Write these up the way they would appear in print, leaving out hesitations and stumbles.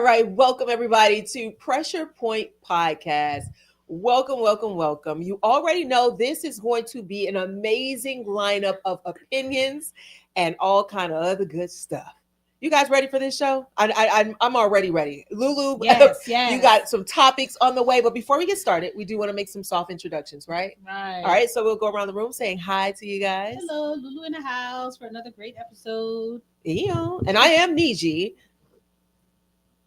right, welcome everybody to Pressure Point Podcast. Welcome, welcome, welcome. You already know this is going to be an amazing lineup of opinions and all kind of other good stuff. You guys ready for this show? I'm already ready. Lulu, Yes, yes. you got some topics on the way, but before we get started, we do want to make some soft introductions, right? Right. All right, so we'll go around the room saying hi to you guys. Hello, Lulu in the house for another great episode. Ew. And I am Niji.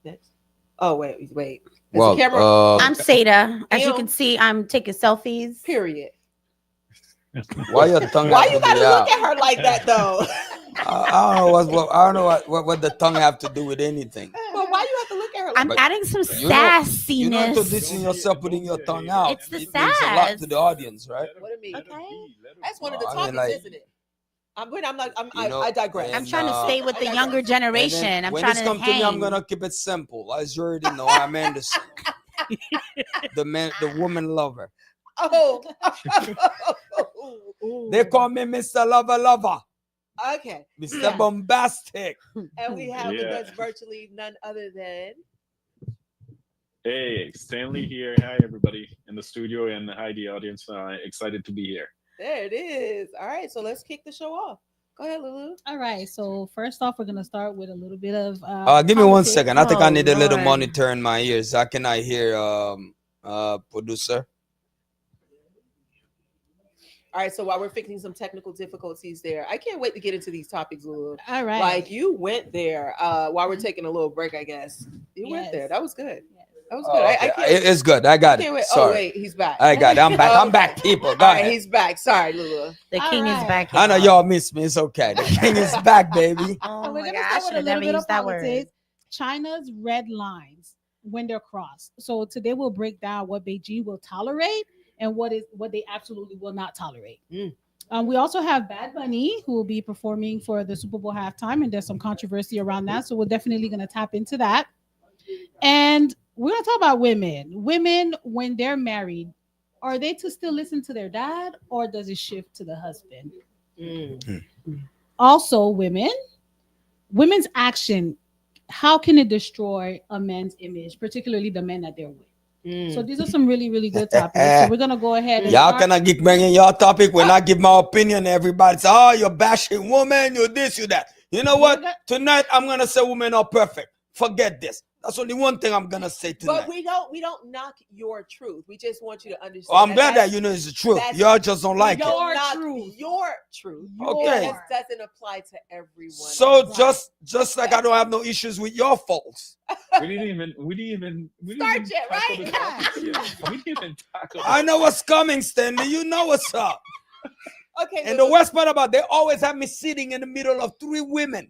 Next. Oh, wait. Is Well, the camera? I'm Seda. As you Ew. can see, I'm taking selfies. Period. why your tongue? Why have you to be gotta out? look at her like that though? I don't know what the tongue have to do with anything. But why you have to look at her like I'm that? adding some You know- sassiness. You know, introducing yourself, putting your tongue out. It's the it means a lot to sass. the audience, right? What do you mean? Okay. That's one of the I mean, topics, like- isn't it? I You know, digress. I'm trying to And, stay with the I younger And generation. then I'm when trying this to come to hang. me, I'm gonna keep it simple. As you already know, I'm Anderson, the woman lover. Oh. They call me Mr. Lover, Okay. Mr. Yeah. Bombastic. And we have with Yeah. us virtually none other than Hey, Stanley here. Hi, everybody in the studio, and hi, the audience. Excited to be here. there it is. All right, so let's kick the show off. Go ahead, Lulu. All right. So first off, we're gonna start with a little bit of. Give me 1 politics. second. I think I Oh, need a little Lord. monitor in my ears. How can I hear producer? All right, so while we're fixing some technical difficulties there, I can't wait to get into these topics, Lulu. All right. Like you went there while we're taking a little break, I guess. You went Yes. there. That was good. Yes. That was good. Oh, I okay. can't, It's good. I got can't it. wait. Sorry. Oh wait, he's back. I got it. I'm back. I'm Okay. back, people. All Go right, ahead. he's back. Sorry, Lulu. The All king is right. back. I know y'all. y'all miss me. It's okay. The king is back, baby. Oh So we're my gonna gosh, I start should with a have little never bit used of that word. politics. China's red lines when they're crossed. So today we'll break down what Beijing will tolerate and what they absolutely will not tolerate. Mm. We also have Bad Bunny who will be performing for the Super Bowl halftime, and there's some controversy around that. So we're definitely going to tap into that. And we're going to talk about women. Women, when they're married, are they to still listen to their dad, or does it shift to the husband? Mm. Also, women's action, how can it destroy a man's image, particularly the men that they're with? Mm. So these are some really, really good topics. So we're gonna go ahead and Y'all start. cannot keep bringing your topic when I give my opinion. Everybody say, "Oh, you're bashing women. You're this, you that." You know what? Tonight I'm gonna say women are perfect. Forget this. That's only one thing I'm gonna say tonight. But we don't knock your truth. We just want you to understand. Oh, I'm glad that that's- you know it's the truth. that's- Y'all just don't we like it. don't Your knock truth. your truth. Okay. It just doesn't apply to everyone. So else. just like I don't have no issues with your folks. We didn't even Start yet, tackle right? the topics yet. We didn't even tackle. I know what's coming, Stanley. You know what's up. Okay. And the worst part about it, they always have me sitting in the middle of 3 women.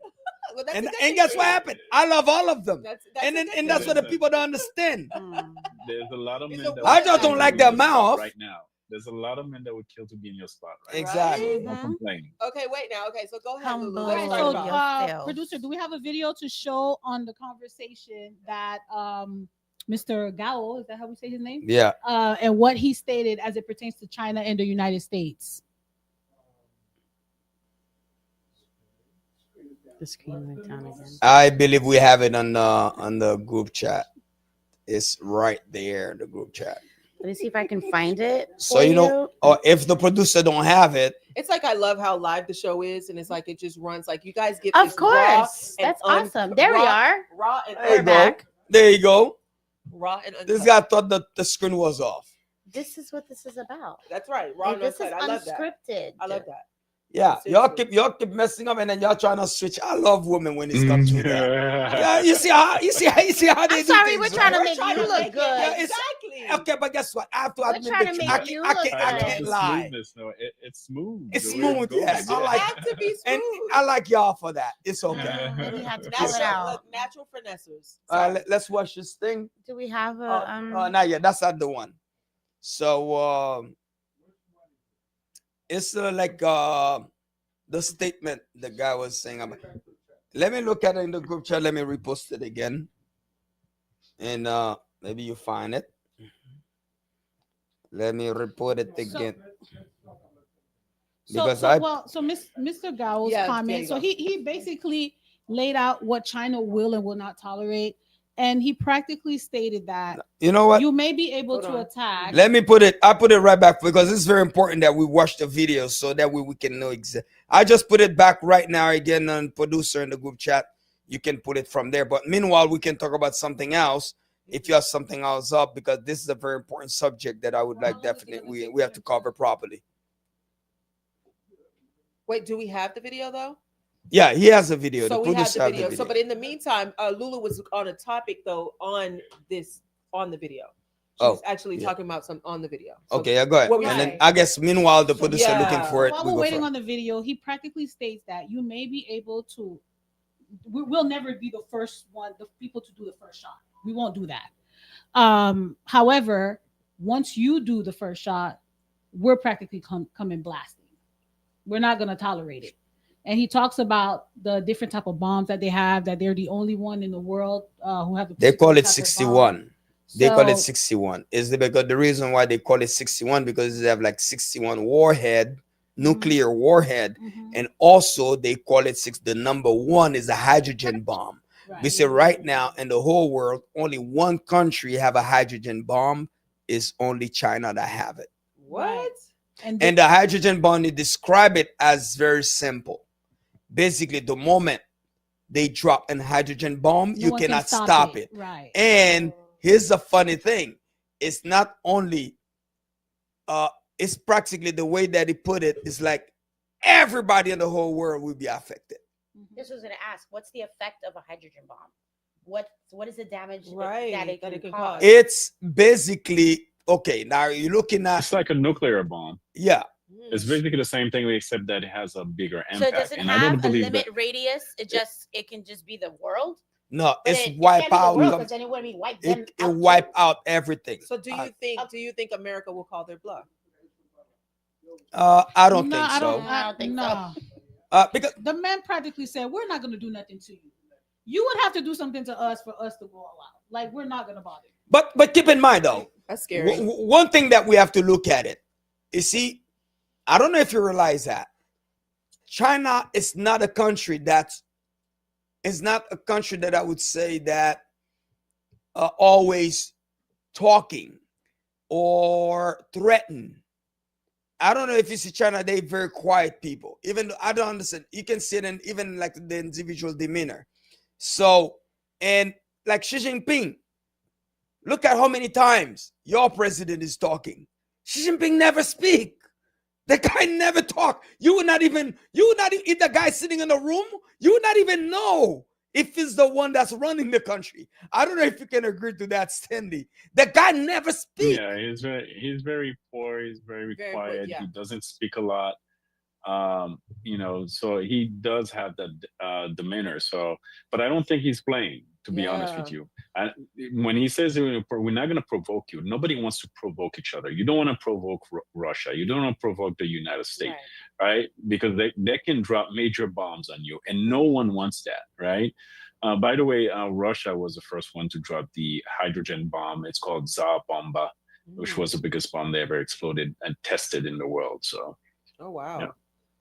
well, that's a And good and thing guess for what you. happened? I love all of them. That's And a good and that's thing. what the people don't understand. Mm. There's a lot of It's men. a that I would just kill don't to like be their in your spot mouth. right now. There's a lot of men that would kill to be in your spot right Exactly. now. No Mhm. complaining. Okay, wait now. Okay, so go ahead, Lulu. Humble Let's All talk right, so, about it. yourself. producer, do we have a video to show on the conversation that Mr. Gao, is that how we say his name? Yeah. And what he stated as it pertains to China and the United States. The screen went down again. I believe we have it on the group chat. It's right there, the group chat. Let me see if I can find it. So for you know, or if the producer don't have it, It's like I love how live the show is, and it's like it just runs like you guys get Of this raw course, and that's awesome. There we raw- are. raw and There you We're uncut. go. back. There you go. Raw and uncut. This guy thought that the screen was off. This is what this is about. That's right. Raw and This is uncut. I love that. unscripted. I love that. Yeah, Seriously. y'all keep messing up, and then y'all trying to switch. I love women when it comes to that. Yeah, you see how they I'm do sorry, things, we're trying to right? make trying you to look make it- good. Yeah, it's- Exactly. Okay, but guess what? I have to We're admit trying the to truth. make you look I good. can't lie. Smoothness, no, it's smooth. It's The way smooth, goes, yes. I You like have to be And smooth. I like y'all for that. It's okay. Maybe you have to pull it natural, out. look, natural finessers. Let's watch this thing. Do we have a Not yet. That's not the one. So it's like the statement the guy was saying about. Let me look at it in the group chat. Let me repost it again, and maybe you find it. Let me report it again. Because Mr. Gao's Yes, there comment. you So go. he basically laid out what China will and will not tolerate. and he practically stated that You know what? you may be able Hold to on. attack. Let me put it. I put it right back because it's very important that we watch the video so that we can know exactly. I just put it back right now again on producer in the group chat. You can put it from there. But meanwhile, we can talk about something else if you have something else up, because this is a very important subject that I would like definitely we have to cover properly. Wait, do we have the video though? Yeah, he has a video. So The we have producer the has video. So, but in the meantime, Lulu was on a topic though on the video. She was actually talking about some on the video. So Okay, yeah, go ahead. what we And then saying? I guess meanwhile the producer looking Yeah. for it. While we we're go waiting for it. on the video, he practically states that you may be able to. We'll never be the first one, the people to do the first shot. We won't do that. However, once you do the first shot, we're practically coming blasting. We're not going to tolerate it. And he talks about the different type of bombs that they have, that they're the only one in the world who have the. They call it type of 61. bomb. They call it So- 61. Is because the reason why they call it 61 because they have like 61 warhead, nuclear warhead, Mhm. and also they call it the number one is a hydrogen bomb. Right. We say right now in the whole world, only one country have a hydrogen bomb. Is only China that have it. What? And And the hydrogen bomb, they describe it as very simple. Basically, the moment they drop a hydrogen bomb, no you one can cannot stop it. Right. And here's the funny thing: it's not only, it's practically the way that he put it is like everybody in the whole world will be affected. Mhm. This was going to ask, what's the effect of a hydrogen bomb? What is the damage Right, that it that can, it can cause? cause. It's basically okay. Now you're looking at It's like a nuclear bomb. yeah. It's basically the same thing, except that it has a bigger So impact. it doesn't and I don't have a believe limit that. radius. It can just be the world. No, But it's it wipe can't be the out. world, 'cause then it would be wipe them It out wipe too. out everything. So do you think America will call their bluff? I don't No, think I so. don't, I don't think so. no. Because The man practically said, "We're not going to do nothing to you. You would have to do something to us for us to go all out. Like we're not going to bother." but keep in mind though, That's scary. one thing that we have to look at it. You see, I don't know if you realize that China is not a country that I would say that always talking or threaten. I don't know if you see China, they very quiet people. Even though I don't understand, you can see it in even like the individual demeanor. So, and like Xi Jinping, look at how many times your president is talking. Xi Jinping never speak. The guy never talk. You would not even, if the guy sitting in the room, you would not even know if he's the one that's running the country. I don't know if you can agree to that, Stanley. The guy never speaks. Yeah, he's very poor. He's very Very quiet. poor, yeah. He doesn't speak a lot. So he does have that demeanor. So, but I don't think he's playing. To be honest with Yeah. you, when he says we're not going to provoke you, nobody wants to provoke each other. You don't want to provoke Russia. You don't want to provoke the United States, right? Because they can drop major bombs on you, and no one wants that, right? By the way, Russia was the first one to drop the hydrogen bomb. It's called Tsar Bomba, which was the biggest bomb they ever exploded and tested in the world. So, Oh wow. Yeah.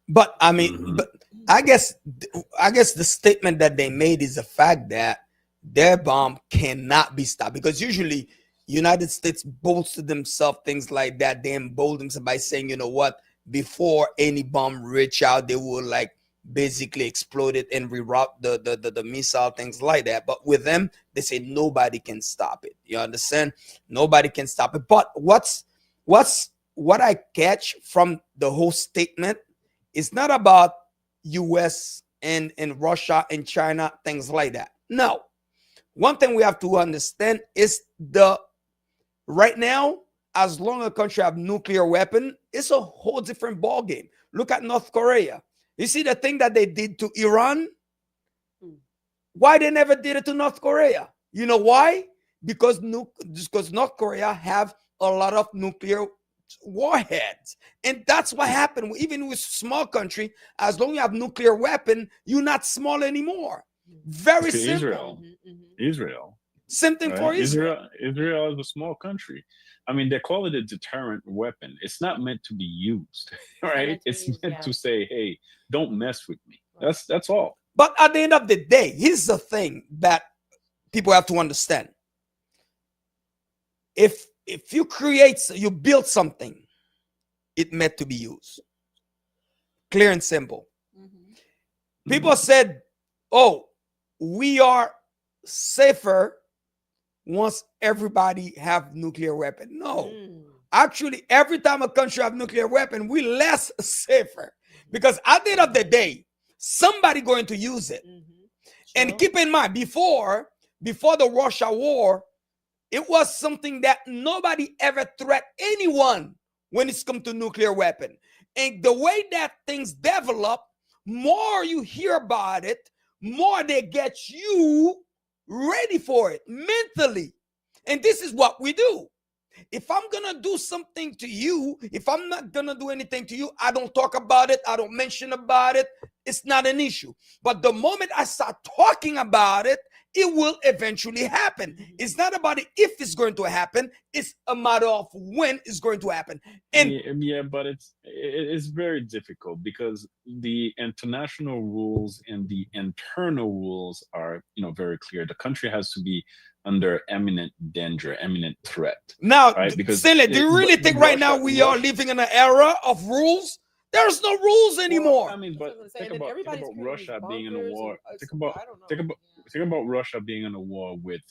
But I mean, Mhm. but I guess the statement that they made is the fact that their bomb cannot be stopped, because usually United States bolster themselves things like that. They embolden themselves by saying, you know what, before any bomb reach out, they will like basically explode it and reroute the missile, things like that. But with them, they say nobody can stop it. You understand? Nobody can stop it. But what I catch from the whole statement is not about US and Russia and China, things like that. No. One thing we have to understand is right now, as long as a country have nuclear weapon, it's a whole different ball game. Look at North Korea. You see the thing that they did to Iran? Why they never did it to North Korea? You know why? Because North Korea have a lot of nuclear warheads, and that's what happened. Even with small country, as long as you have nuclear weapon, you're not small anymore. Very To simple. Israel. Israel. Same thing for Right? Israel. Israel is a small country. I mean, they call it a deterrent weapon. It's not meant to be used, right? meant to It's use, meant yeah. to say, "Hey, don't mess with me." That's all. But at the end of the day, here's the thing that people have to understand. If you build something, it meant to be used. Clear and simple. People said, "Oh, we are safer once everybody have nuclear weapon." No, actually, every time a country have nuclear weapon, we less safer, because at the end of the day, somebody going to use it. And keep in mind, before the Russia war, it was something that nobody ever threatened anyone when it's come to nuclear weapon. And the way that things develop, more you hear about it, more they get you ready for it mentally. And this is what we do. If I'm gonna do something to you, if I'm not gonna do anything to you, I don't talk about it, I don't mention about it. It's not an issue. But the moment I start talking about it, it will eventually happen. It's not about it if it's going to happen, it's a matter of when it's going to happen. And yeah, but it's very difficult, because the international rules and the internal rules are, very clear. The country has to be under imminent danger, imminent threat. now, Right, because Stanley, do you really think right now we are living in an era of rules? There's no rules anymore. Well, I mean, but That's what I'm saying. think about Everybody's creating Russia these being in a bunkers war. and Think so about I don't know. think about Russia being in a war with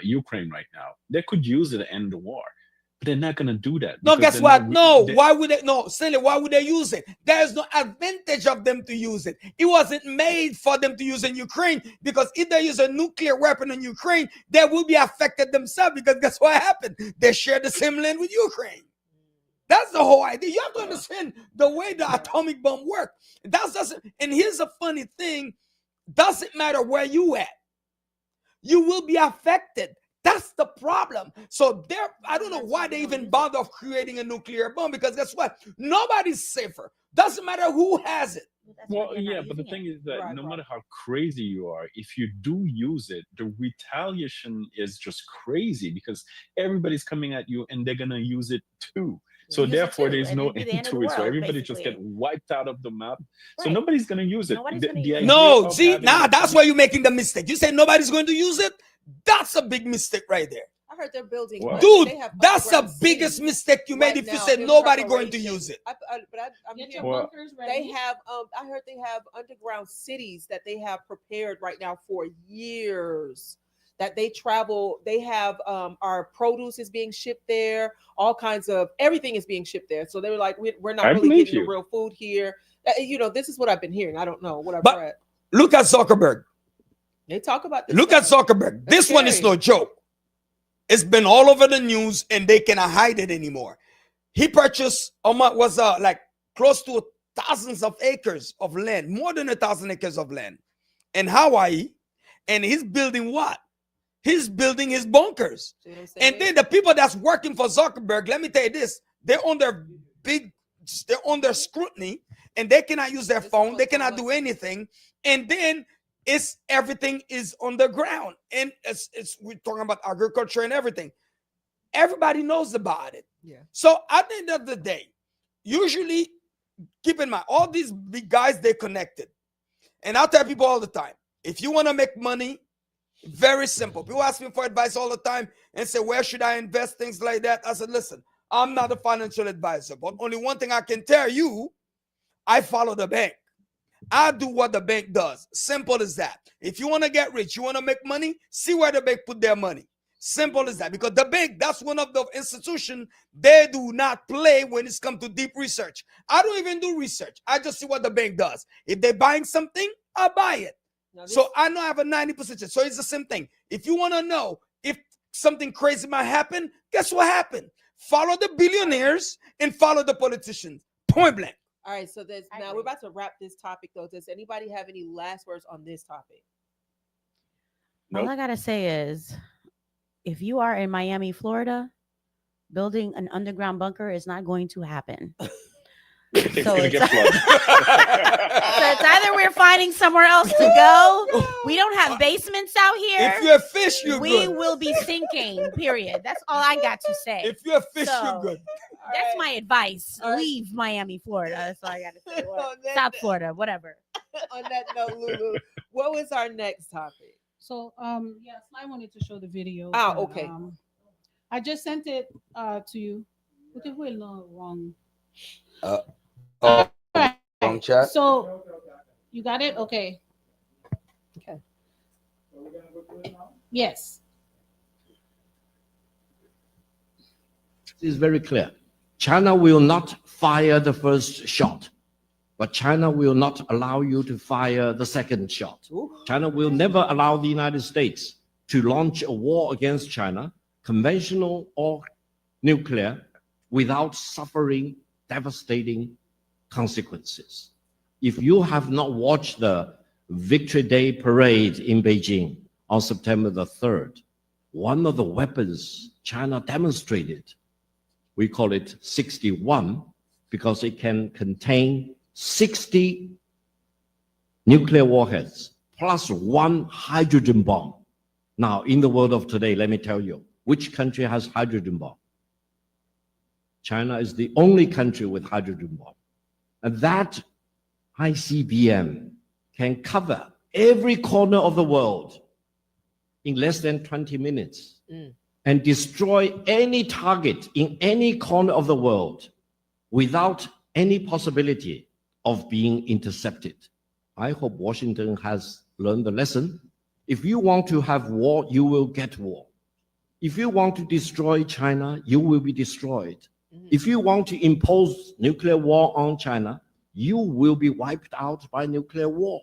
Ukraine right now. They could use it to end the war, but they're not going to do that. No, because guess they're what? not No, they- why would they? No, Stanley, why would they use it? There's no advantage of them to use it. It wasn't made for them to use in Ukraine, because if they use a nuclear weapon in Ukraine, they will be affected themselves, because guess what happened? They share the same land with Ukraine. That's the whole idea. You have to understand the way the atomic bomb works. And here's a funny thing: doesn't matter where you at, you will be affected. That's the problem. So I don't know why they even bother of creating a nuclear bomb, because guess what? Nobody's safer. Doesn't matter who has it. That's why Well, they're not yeah, but the using thing it. is that Right, no right. matter how crazy you are, if you do use it, the retaliation is just crazy, because everybody's coming at you and they're gonna use it too. So Use it therefore, too, there's and no it'd be the end end of to the it. So world, everybody just get basically. wiped out of the map. So Right. nobody's gonna use it. Nobody's The- gonna the use it. idea No, of see, having now that's atomic- where you're making the mistake. You say nobody's going to use it. That's a big mistake right there. I heard they're building. Wow. Dude, they have that's the underground biggest cities mistake you made right if you now said in nobody going to preparation. use it. I'm Get hearing your Well, bunkers ready. they have. I heard they have underground cities that they have prepared right now for years. That they travel. They have our produce is being shipped there. All kinds of everything is being shipped there. So they were like, we're not I really believe getting the you. real food here. This is what I've been hearing. I don't know what I've But- read. Look at Zuckerberg. They talk about this. Look at stuff. Zuckerberg. That's This one is scary. no joke. It's been all over the news, and they cannot hide it anymore. He purchased like close to thousands of acres of land, more than 1,000 acres of land in Hawaii, and he's building what? He's building his bunkers. See what I'm saying? And then the people that's working for Zuckerberg, let me tell you this: they're on their scrutiny, and they cannot use their This is phone. what's They cannot going do anything. And then everything is on the ground, and we're talking about agriculture and everything. Everybody knows about it. Yeah. So at the end of the day, usually, keep in mind, all these big guys, they connected. And I tell people all the time, if you want to make money, very simple. People ask me for advice all the time and say, where should I invest? Things like that. I said, listen, I'm not a financial advisor, but only one thing I can tell you, I follow the bank. I do what the bank does. Simple as that. If you want to get rich, you want to make money, see where the bank put their money. Simple as that. Because the bank, that's one of the institutions, they do not play when it's come to deep research. I don't even do research. I just see what the bank does. If they're buying something, I buy it. Now So I know I have a 90% chance. So it's the same thing. If you want to know if something crazy might happen, guess what happened? Follow the billionaires and follow the politicians. Point blank. all right. So I now agree. we're about to wrap this topic though. Does anybody have any last words on this topic? All Nope. I gotta say is, if you are in Miami, Florida, building an underground bunker is not going to happen. It's So gonna it's- get flooded. So it's either we're finding somewhere else to go. We don't have basements out here. If you're a fish, you're We good. will be sinking. Period. That's all I got to say. If you're a fish, So- you're good. That's my advice. All right. Leave Miami, Florida. That's all I got to say. Or On that South note- Florida, whatever. On that note, Lulu, what was our next topic? So yeah, Sly wanted to show the video. Ah, but, okay. I just sent it to you. What if we're wrong? Oh, Alright, wrong chat. So you got it? Okay. Okay. Yes. It's very clear. China will not fire the first shot, but China will not allow you to fire the second shot. Ooh. China will never allow the United States to launch a war against China, conventional or nuclear, without suffering devastating consequences. If you have not watched the Victory Day parade in Beijing on September the 3rd, one of the weapons China demonstrated, we call it 61, because it can contain 60 nuclear warheads plus one hydrogen bomb. Now, in the world of today, let me tell you, which country has hydrogen bomb? China is the only country with hydrogen bomb. And that ICBM can cover every corner of the world in less than 20 minutes and destroy any target in any corner of the world without any possibility of being intercepted. I hope Washington has learned the lesson. If you want to have war, you will get war. If you want to destroy China, you will be destroyed. If you want to impose nuclear war on China, you will be wiped out by nuclear war.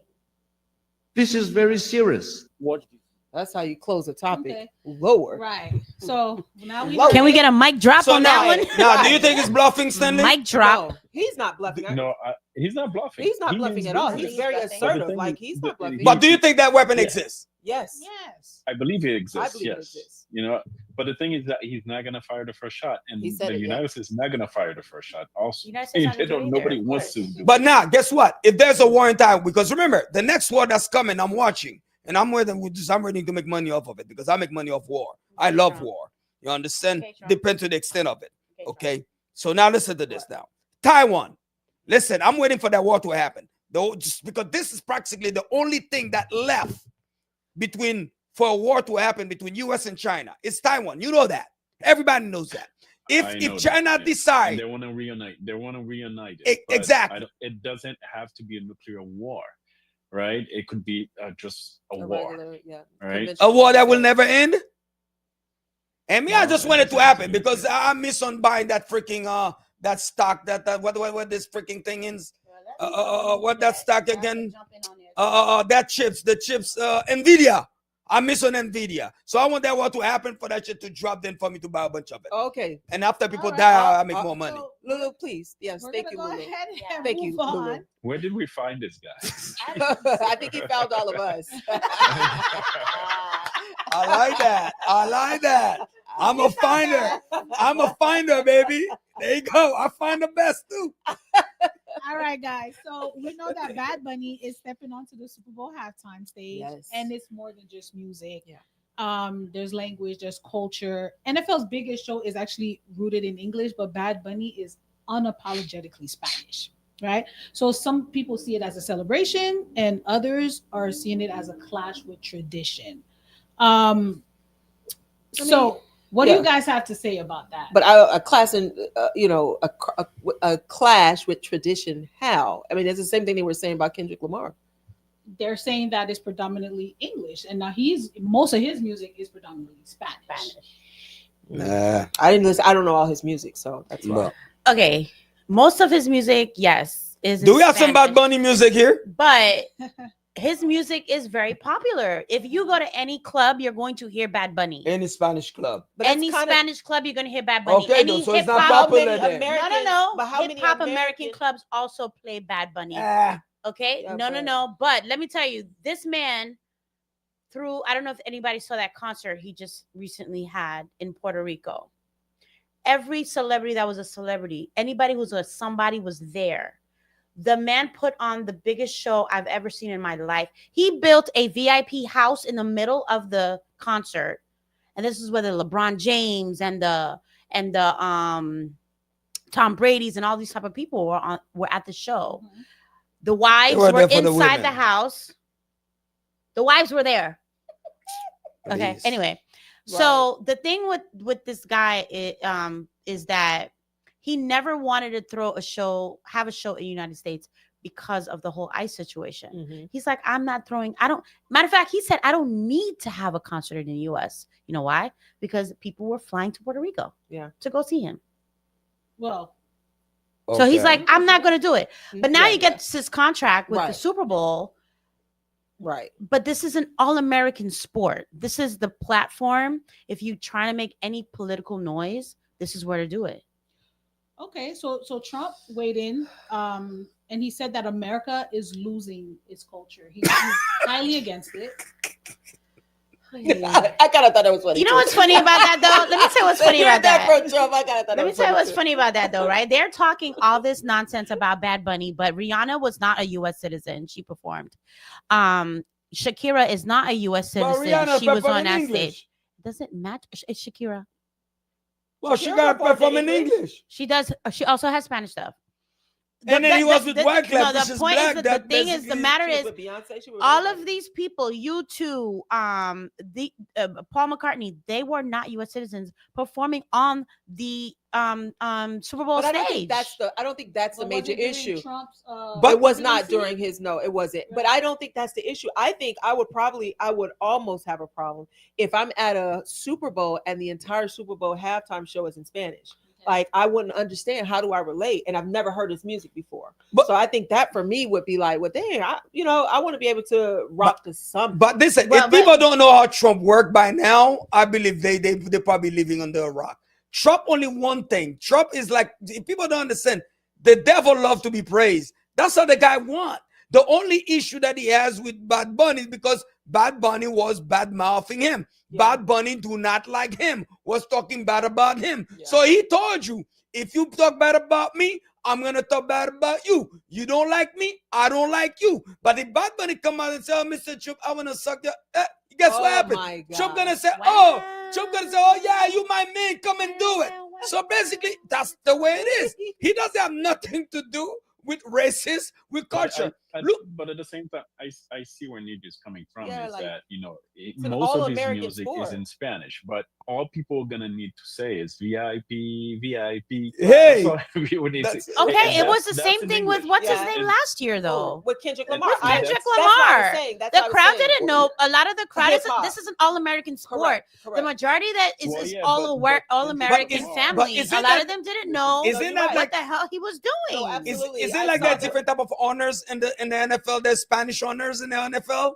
This is very serious. What? That's how you close the topic. Okay. Lower. Right. So now we Lower. Can we get a mic drop So on now, that one? now, do you think it's bluffing, Stanley? Mic drop. No, he's not bluffing. No, he's not bluffing. He's not He bluffing means at all. business. He's very But the assertive. thing Like is- he's but not bluffing. But do you think that weapon Yeah. exists? Yes. Yes. I believe it exists. I believe it Yes, exists. you know. But the thing is that he's not going to fire the first shot, and He said the it, yeah. United States is not going to fire the first shot. Also, United States not they gonna do don't. it either, Nobody of wants to. course. Do But it. now, guess what? If there's a war in time, because remember, the next war that's coming, I'm watching, and I'm ready to make money off of it because I make money off war. I love Trump. war. You understand? Okay, Trump. Depends to the extent of it. Okay, Okay. So now listen to this now. Taiwan. Listen, I'm waiting for that war to happen. Though, just because this is practically the only thing that left for a war to happen between US and China. It's Taiwan. You know that. Everybody knows that. I know If that, China yeah. And decide, they want to reunite. They want to reunite it. E- but exactly. It doesn't have to be a nuclear war, right? It could be just a war, regular, yeah. right? a war that will never end. And me, I No, just it want it to doesn't have to happen be because nuclear. I miss on buying that freaking that stock that what this freaking thing is. What that stock again? The chips, Nvidia. I miss on Nvidia, so I want that war to happen for that shit to drop, then for me to buy a bunch of it. Okay. And after people All right. die, I make more money. So Lulu, please. Yes, we're thank gonna you, go Lulu. ahead and Thank move you, Lulu. on. Where did we find this guy? I think he found all of us. I like that. I like that. I'm a finder. I'm a finder, baby. There you go. I find the best too. All right, guys. So we know that Bad Bunny is stepping onto the Super Bowl halftime stage, Yes. and it's more than just music. Yeah. There's language, there's culture. NFL's biggest show is actually rooted in English, but Bad Bunny is unapologetically Spanish, right? So some people see it as a celebration, and others are seeing it as a clash with tradition. So what do yeah. you guys have to say about that? But a class in, a clash with tradition. How? I mean, it's the same thing they were saying about Kendrick Lamar. They're saying that it's predominantly English, and now most of his music is predominantly Spanish. Nah. I didn't listen. I don't know all his music, so that's why. No. Okay, most of his music, yes, is. Do in we have some Bad Spanish, Bunny music here? But his music is very popular. If you go to any club, you're going to hear Bad Bunny. Any Spanish club? But that's Any kinda- Spanish club, you're going to hear Bad Bunny. Okay, Any so it's not hip-hop- popular How many then. No. But how many Hip-hop American American clubs also play Bad Bunny. Ah, Okay? Yeah, No. but- But let me tell you, this man, I don't know if anybody saw that concert he just recently had in Puerto Rico. Every celebrity that was a celebrity, anybody who's a somebody was there. The man put on the biggest show I've ever seen in my life. He built a VIP house in the middle of the concert. And this is where the LeBron James and the Tom Brady's and all these type of people were at the show. Mhm. The wives were were there for the inside women. the house. The wives were there. Okay. Please. Anyway, so the thing with this guy is that he never wanted to have a show in the United States because of the whole ICE situation. Mhm. He's like, matter of fact, he said, I don't need to have a concert in the US. You know why? Because people were flying to Puerto Rico to go see him. Well, So he's Okay. like, I'm not going to do it. But now Right, he gets his contract with the Right. Super Bowl. right. But this is an all-American sport. This is the platform. If you try to make any political noise, this is where to do it. okay, so Trump weighed in, and he said that America is losing its culture. He's highly against it. I kind of thought that was funny. You know too. what's funny about that, though? Let me tell you what's funny Hearing about that. from Trump, I kind of thought Let that me was tell you funny what's too. funny about that, though, right? They're talking all this nonsense about Bad Bunny, but Rihanna was not a U.S. citizen. She performed. Shakira is not a U.S. But citizen. Rihanna She was perform on in that English. stage. Doesn't match. It's Shakira. Well, she Shakira got to performed perform in in English? English. She does. She also has Spanish stuff. And then he was with Wyclef, No, which the is point black. is that That the thing is, the basically- matter She was is, with Beyonce, she was with all everybody. of these people, U2, Paul McCartney, they were not U.S. citizens performing on the Super Bowl But I stage. don't think that's the But was major it during issue. Trump's, But it was not presidency? during his it wasn't. But I don't think that's the issue. I think I would almost have a problem if I'm at a Super Bowl and the entire Super Bowl halftime show is in Spanish. Like, I wouldn't understand. How do I relate? And I've never heard his music before. But- So I think that for me would be like, well, dang, I want to be able to rock to something. But listen, Well, if people don't know how Trump worked by now, I believe they're probably living under a rock. Trump only one thing. Trump is like, if people don't understand, the devil loves to be praised. That's how the guy want. The only issue that he has with Bad Bunny is because Bad Bunny was bad mouthing him. Yeah. Bad Bunny do not like him, was talking bad about him. Yeah. So he told you, if you talk bad about me, I'm gonna talk bad about you. You don't like me, I don't like you. But if Bad Bunny come out and say, oh, Mr. Trump, I wanna suck your, guess what happened? My God. Trump gonna say, Wow. Trump gonna say, oh yeah, you my man, come and do it. So basically, that's the way it is. He doesn't have nothing to do with races, with culture. Look, But at the same time, I see where Nidhi is coming from. Yeah, Is like, that an most of his all-American music sport. is in Spanish, but all people are gonna need to say is VIP, VIP. Hey, That's all we would need to. that's- Okay, And it was that's- the that's same in thing with English. what's his Yeah. name And- last year, Oh, though. with Kendrick And- Lamar. with Kendrick That's what I was Lamar. saying. That's The what I was crowd saying. didn't know. A lot of the crowd is. Hip-hop. This is an all-American sport. Correct. The majority that is, Well, is yeah, all but- American but family. isn't A lot that- of them didn't know isn't you're that right. what like, the hell he was doing. No, absolutely. is it I like saw that different type of honors in the NFL? There's Spanish honors in the NFL.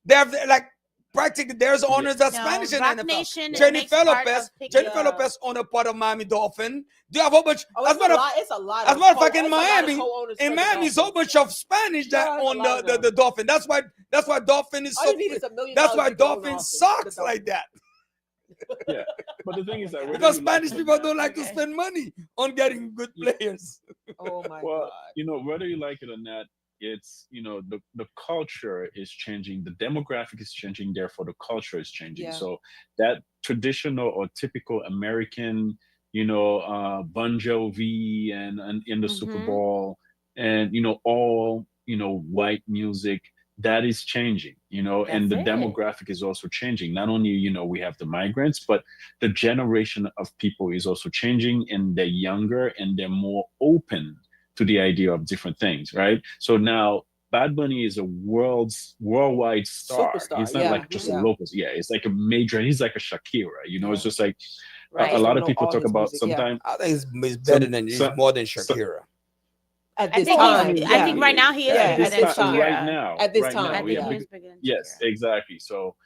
They have like practically there's honors that's No, Spanish in Rock the NFL. Nation makes Jennifer part Lopez, of picking- Jennifer Yeah. Lopez own a part of Miami Dolphin. Do you have a whole bunch? Oh, That's it's what a lot. It's a lot. as a matter of fact, in it's a lot of Miami, co-owners in for the Miami, it's a whole Dolphins. bunch of Spanish that Yeah, it's a own lot of the them. Dolphin. That's why Dolphin is All so. you need is $1 million. That's why you can own Dolphin the sucks Dolphins. like that. Yeah, but the thing is that whether Because you like Spanish it or people not- don't like to Okay. spend money on getting good Yeah. players. Oh my Well, God. whether you like it or not, it's the culture is changing, the demographic is changing, therefore the culture is changing. Yeah. So that traditional or typical American, Bon Jovi and in the Super Mhm. Bowl and all white music, that is changing, and the That's it. demographic is also changing. Not only we have the migrants, but the generation of people is also changing, and they're younger and they're more open to the idea of different things, right? So now Bad Bunny is a worldwide star. Superstar, He's not yeah, like just yeah. a local. Yeah, it's like a major. He's like a Shakira. It's just like Right. a lot Don't of know people all talk his about music, yeah. sometimes. I think it's better than so- more than so- Shakira. At I this think, time, he's- yeah. I think right now he is Yeah, bigger at than this time. Shakira. Right now. At this right time, I now, think yeah. he is bigger than Yes, Shakira. exactly. So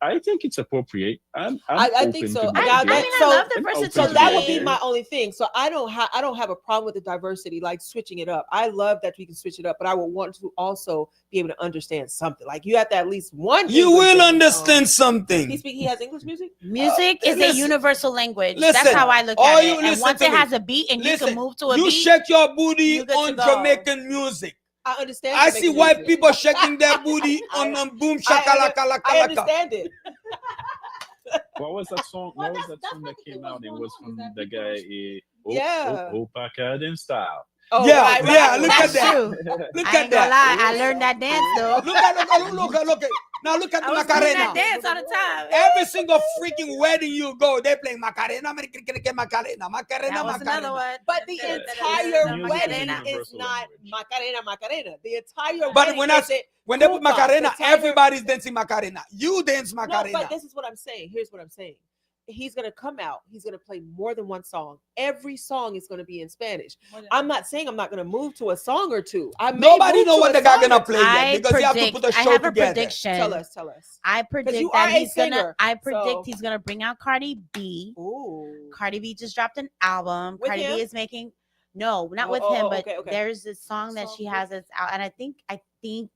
I think it's appropriate. I'm I think open so. to I- the I idea. mean, I so- love the I'm open So to versatility. that would be idea. my only thing. So I don't have a problem with the diversity, like switching it up. I love that we can switch it up, but I would want to also be able to understand something. Like you have to at least one. You English will song. understand something. He has English music. Music is listen, a universal language. listen, That's how I look all at you it. And listen once to it me. has a beat and you Listen, can move to a you beat, shake your booty you good to on go. Jamaican music. I understand. I Jamaican see white music. people shaking their booty on boom shakalaka laka I laka. understand it. What was that song? Well, What was that's that song that what I think came was out? It going was on, from is that the people guy Yeah. Opa Cadden Style. Oh, Yeah, right, right. yeah, look That's at that. true. Look I at ain't gonna that. lie. I learned that dance though. Look at. Now look at I the was doing that Macarena. dance all the time. Every single freaking wedding you go, they playing Macarena, Macarena, Macarena, That was another Macarena. one. But the entire Music is wedding is universal not language. Macarena. The entire But wedding when I- isn't When they put Cuba, Macarena, the entire- everybody's dancing Macarena. You dance No, Macarena. but this is what I'm saying. Here's what I'm saying. He's gonna come out. He's gonna play more than one song. Every song is gonna be in Spanish. I'm not saying I'm not gonna move to a song or two. I may Nobody move know to what a the guy song or gonna two. play yet because you have to put the I show have a together. prediction. Tell us. I predict you that are a he's gonna. singer, I predict so- he's gonna bring out Cardi B. Ooh. Cardi B just dropped an album. With Cardi him? B is making. No, not Oh, with oh, him, oh, but okay. there's this song that Song she with- has that's out, and I think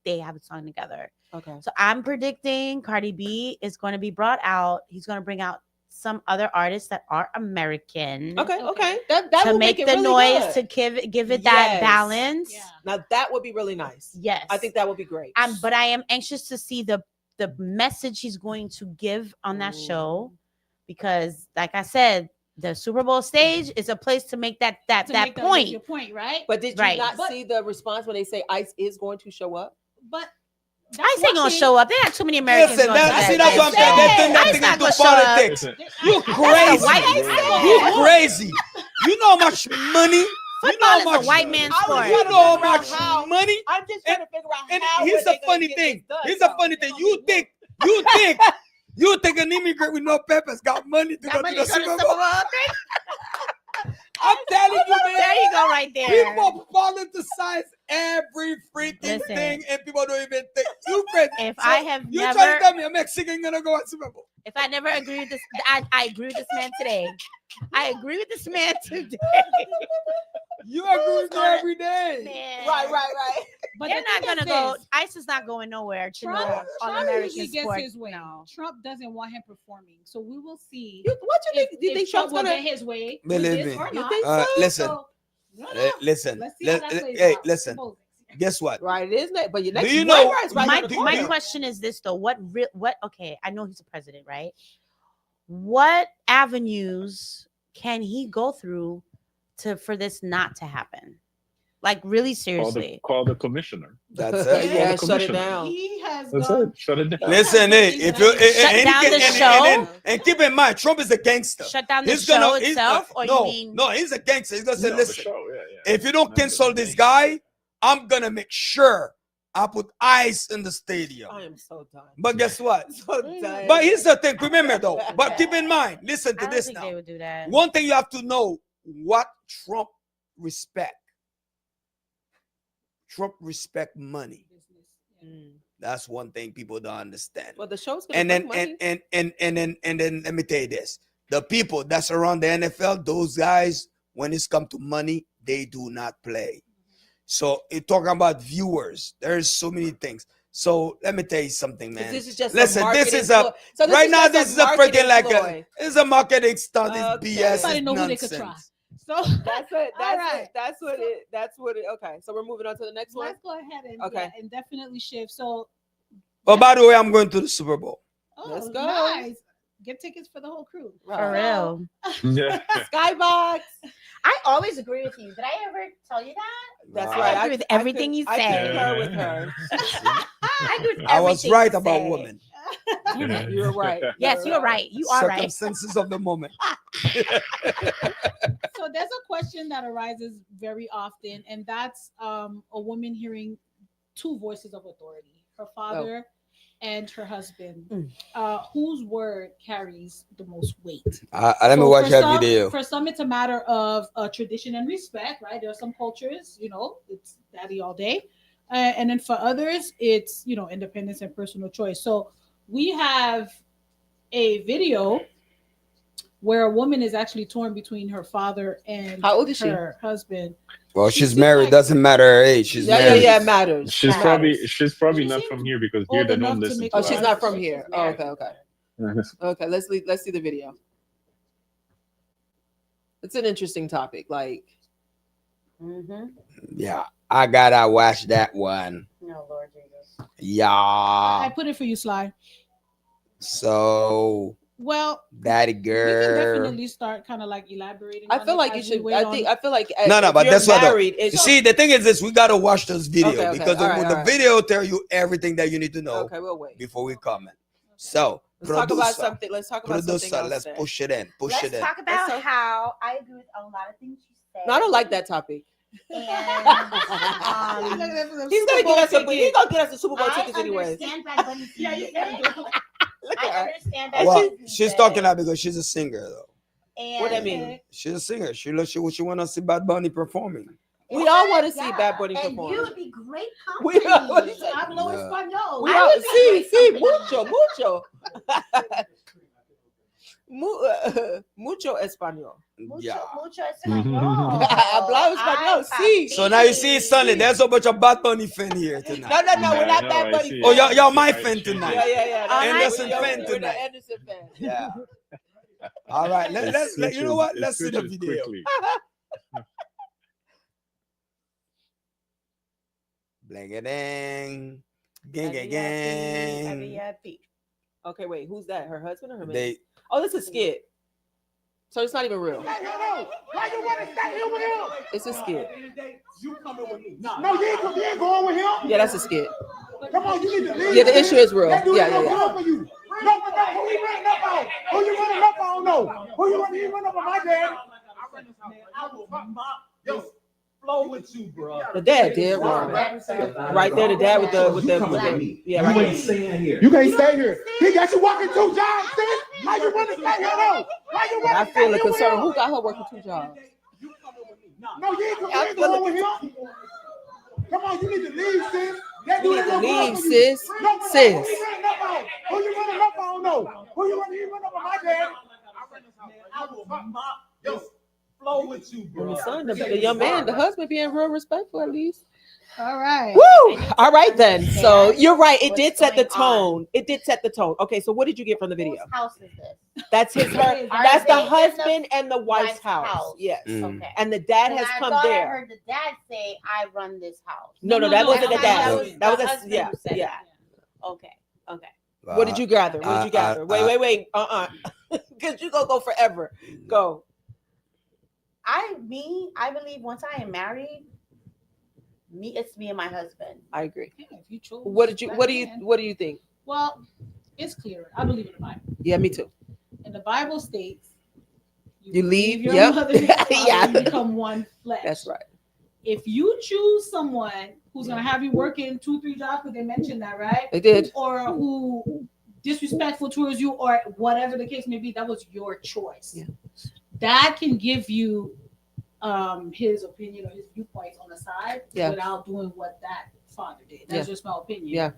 they have a song together. Okay. So I'm predicting Cardi B is going to be brought out. He's going to bring out some other artists that are American. Okay. That To will make make it the really noise, good. to give it that Yes. balance. Yeah. Now that would be really nice. Yes, I think that would be great. But I am anxious to see the message he's going to give on that show, because, like I said, the Super Bowl stage is a place to make that point. Your point, right? But did you Right. not But- see the response when they say ICE is going to show up? But I ain't gonna show up. They got too many Americans. Listen, going to see, that that's what I'm saying. They turn that Ice thing not into gonna show up. politics. Listen, You crazy. white- You crazy. You know how much money? You know Football how is a much white man's I was sport. You trying to know how figure out much how- money? I'm just trying to figure out And how. here's were the they gonna funny get thing. this done, Here's the though. funny thing. You think an immigrant with no papers got money to go to the Super Bowl? I'm telling you, man. There you go, right there. People politicize every freaking Listen. thing, and people don't even think you crazy. If So I have you trying never, to tell me a Mexican gonna go at Super Bowl? if I never agree with this, I agree with this man today. I agree with this man today. You agree with me gonna- every day. Man. Right. but They're the not thing gonna is go. this, ICE is not going nowhere to Trump, know all Trump American usually gets sport. his way. No. Trump doesn't want him performing, so we will see. What you think? Do you if think Trump Trump's will gonna? get his way? with Believe this me. or You not. think so? Listen, So, no. listen. Let's see how that plays Hey, out. listen. Supposedly. Guess what? Right, it is that. But your Do next you know- right My, around the my corner. question is this though: what? Okay, I know he's a president, right? What avenues can he go through for this not to happen? Like really seriously. call the commissioner. That's Yeah, it. Yeah, shut it commissioner. down. He has That's gone. it. Shut it down. Listen, hey, if you Shut down the show? and keep in mind, Trump is a gangster. Shut down the He's show gonna- he's- itself, or no, you mean? no, he's a gangster. He's gonna say, No, the listen, show, yeah. if you don't That's cancel the this thing. guy, I'm gonna make sure I put ice in the stadium. I am so done. But guess what? So done. But here's the thing. Remember though. But keep in mind. Listen I to don't this think now. they would do that. One thing you have to know: what Trump respect. Trump respect money. Mm. That's one thing people don't understand. Well, the show's gonna And then bring money. and then let me tell you this: the people that's around the NFL, those guys, when it's come to money, they do not play. So you're talking about viewers. There's so many things. So let me tell you something, 'Cause man. this is just Listen, a this marketing is a ploy. So right now. just This is a marketing freaking like ploy. it's a marketing stunt. It's Okay. BS. Everybody It's know who they could try. nonsense. So That's it. That's right. it. That's what it. That's what it. Okay, so we're moving on to the next one. let's go ahead and Okay. and definitely shift. So But by the way, I'm going to the Super Bowl. Let's go. Nice. Get tickets for the whole crew. For Right. real. Yeah. Skybox. I always agree with you. Did I ever tell you that? That's Wow. right. I agree with everything you I say. concur with her. I agree with I was everything right you about say. women. You're right. Yes, you're right. You are right. Circumstances of the moment. So there's a question that arises very often, and that's a woman hearing two voices of authority: her father and her husband. Whose word carries the most weight? Let me So watch for that some- video. For some, it's a matter of tradition and respect, right? There are some cultures, it's daddy all day, and then for others, it's independence and personal choice. So we have a video where a woman is actually torn between her father and How old is she? her husband. Well, She she's seems married. like- Doesn't matter her age. She's Yeah, married. it matters. She's Matters. probably She not seems from here because here old they enough don't to listen make to Oh, a she's us. not from She's here. Oh, married. okay. Okay, let's see the video. It's an interesting topic. Like, Mm-hmm. Yeah, I gotta watch that one. No, Lord Jesus. Yeah. I put it for you, Sly. So Well, Daddy we can girl. definitely start kind of like elaborating. I on feel it like you as we should. wait I on- think. I feel like No, if but you're that's what though. married, You it's see, the thing is this: we gotta watch this video Okay, okay, because all right, the all right. video tell you everything that you need to know okay. We'll wait. before we comment. So, Let's talk about producer, something. Let's talk about something producer, else. let's then. push it in. Push Let's it in. talk about talk- how I agree with a lot of things you said. No, I don't like that topic. And, He's gonna get us a. He's gonna get us a Super Bowl I tickets anyways. understand Bad Bunny's music. Look I at her. understand that. Well, she's she's music. talking out because she's a singer though. And What that mean? She's a singer. She want to see Bad Bunny performing. We all want to see Bad Bunny and perform. you would be great We company. all- what is it? Hablo Yeah. español. We I all would be see great mucho, company. mucho. Mucho español. Yeah. Mucho Hablamos español, sí. So now you see, Sunday, there's a bunch of Bad Bunny fan here tonight. No, no, no, we're not No, Bad I Bunny. see. Oh, fans. y'all my I fan see. tonight. Yeah. Anderson We're fan the tonight. Anderson fan. Yeah. All right. Let's you know what? It Let's see the switches video. quickly. Bling a ding. Gang gang gang. Okay, wait, who's that? Her husband or her man? They Oh, this is a skit. So it's not even real. Why you want to stay here with him? It's a skit. You coming with me? No, you ain't going with him. Yeah, that's a skit. Come on, you need to leave. Yeah, the issue is real. That dude Yeah, ain't yeah, no good for you. No, who you running up on? Who you running up on? No, who you running up on? My dad. I will yo flow with you, bro. The dad did wrong. Right there, the dad with the yeah, right there. You can't stay here. He got you working 2 jobs, sis. How you want to stay here though? Why you want I to stay feel here a with concern. him? Who got her working 2 jobs? No, you ain't I feel going with him. Come on, you need to leave, sis. That You dude need ain't to no good leave, for you. sis. No, but Sis. Who you running up on? Who you running up on? No. Who you running up on? My dad. I will yo flow with you, bro. The son, the young man, the husband being real respectful at least. All right. Woo! All right then. So you're right. It What's did set the going on? tone. It did set the tone. Okay, so what did you get from the video? Whose house is this? That's his her. Are That's they the in the husband and the wife's wife's house. house? Yes. Mm. Okay. And the dad And has I come thought I there. heard the dad say, "I run this house." No, No, that no, wasn't the okay, dad. that That was was the a husband yeah, who said yeah. that. Okay. What did you gather? What did you gather? Wait. Because you gonna go forever. Go. I believe once I am married, it's me and my husband. I agree. Yeah, if you chose What do that you man. what do you think? Well, it's clear. I believe in the Bible. Yeah, me too. And the Bible states You leave, your yep. mother and father, Yeah. you become one flesh. That's right. If you choose someone who's gonna have you working 2-3 jobs, because they mentioned that, right? They did. Or who disrespectful towards you, or whatever the case may be, that was your choice. Yeah. That can give you his opinion or his viewpoints on the side Yeah. without doing what that father did. That's just my opinion. Yeah.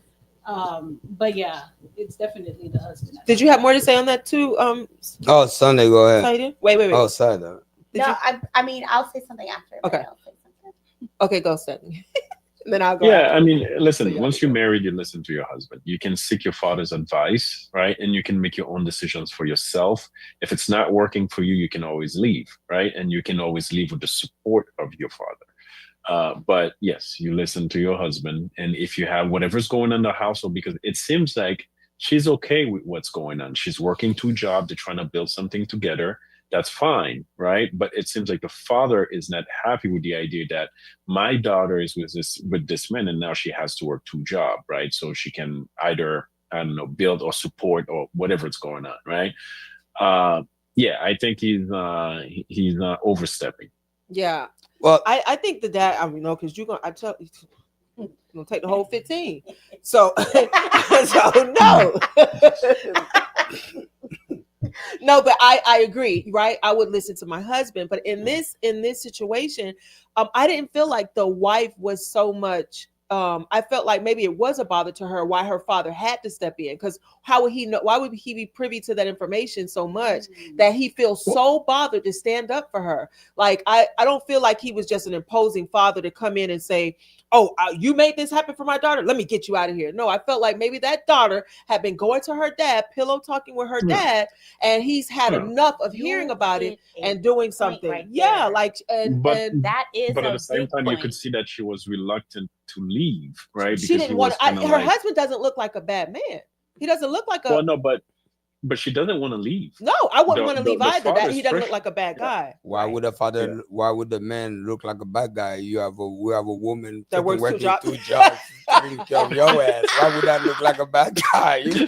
But yeah, it's definitely the husband. Did you have more to say on that too? Oh, Sunday, go ahead. Saidi? Wait. Oh, sorry though. Did no, you- I mean I'll say something after. but Okay. I'll say something. Okay, go Stephanie. Then I'll go. Yeah, after. I mean, listen, yeah. once you're married, you listen to your husband. You can seek your father's advice, right? And you can make your own decisions for yourself. If it's not working for you, you can always leave, right? And you can always leave with the support of your father. But yes, you listen to your husband. And if you have whatever's going on in the household, because it seems like she's okay with what's going on. She's working 2 jobs. They're trying to build something together. That's fine, right? But it seems like the father is not happy with the idea that my daughter is with this man, and now she has to work 2 jobs, right? So she can either, I don't know, build or support or whatever's going on, right? Yeah, I think he's overstepping. Yeah. Well, I think the dad, I mean, no, because you're gonna take the whole 15. So so no. No, but I agree, right? I would listen to my husband, but in this situation, I didn't feel like the wife was so much. I felt like maybe it was a bother to her why her father had to step in, because how would he know? Why would he be privy to that information so much that he feels so bothered to stand up for her? Like I don't feel like he was just an imposing father to come in and say, "Oh, you made this happen for my daughter. Let me get you out of here." No, I felt like maybe that daughter had been going to her dad, pillow talking with her dad, and he's had enough of hearing about it and doing something. right Yeah, there. like and That is But a at the same big time, you point. could see that she was reluctant to leave, right? she Because didn't he want. was kinda Her like- husband doesn't look like a bad man. He doesn't look like a. Well, no, but but she doesn't want to leave. No, I wouldn't The- want to the- leave the either. That father's he doesn't look pressure. like a bad guy. Why Right. would a father? Yeah. Why would the man look like a bad guy? We have a woman That works two working jobs. 2 jobs, taking care of your ass. Why would that look like a bad guy? But you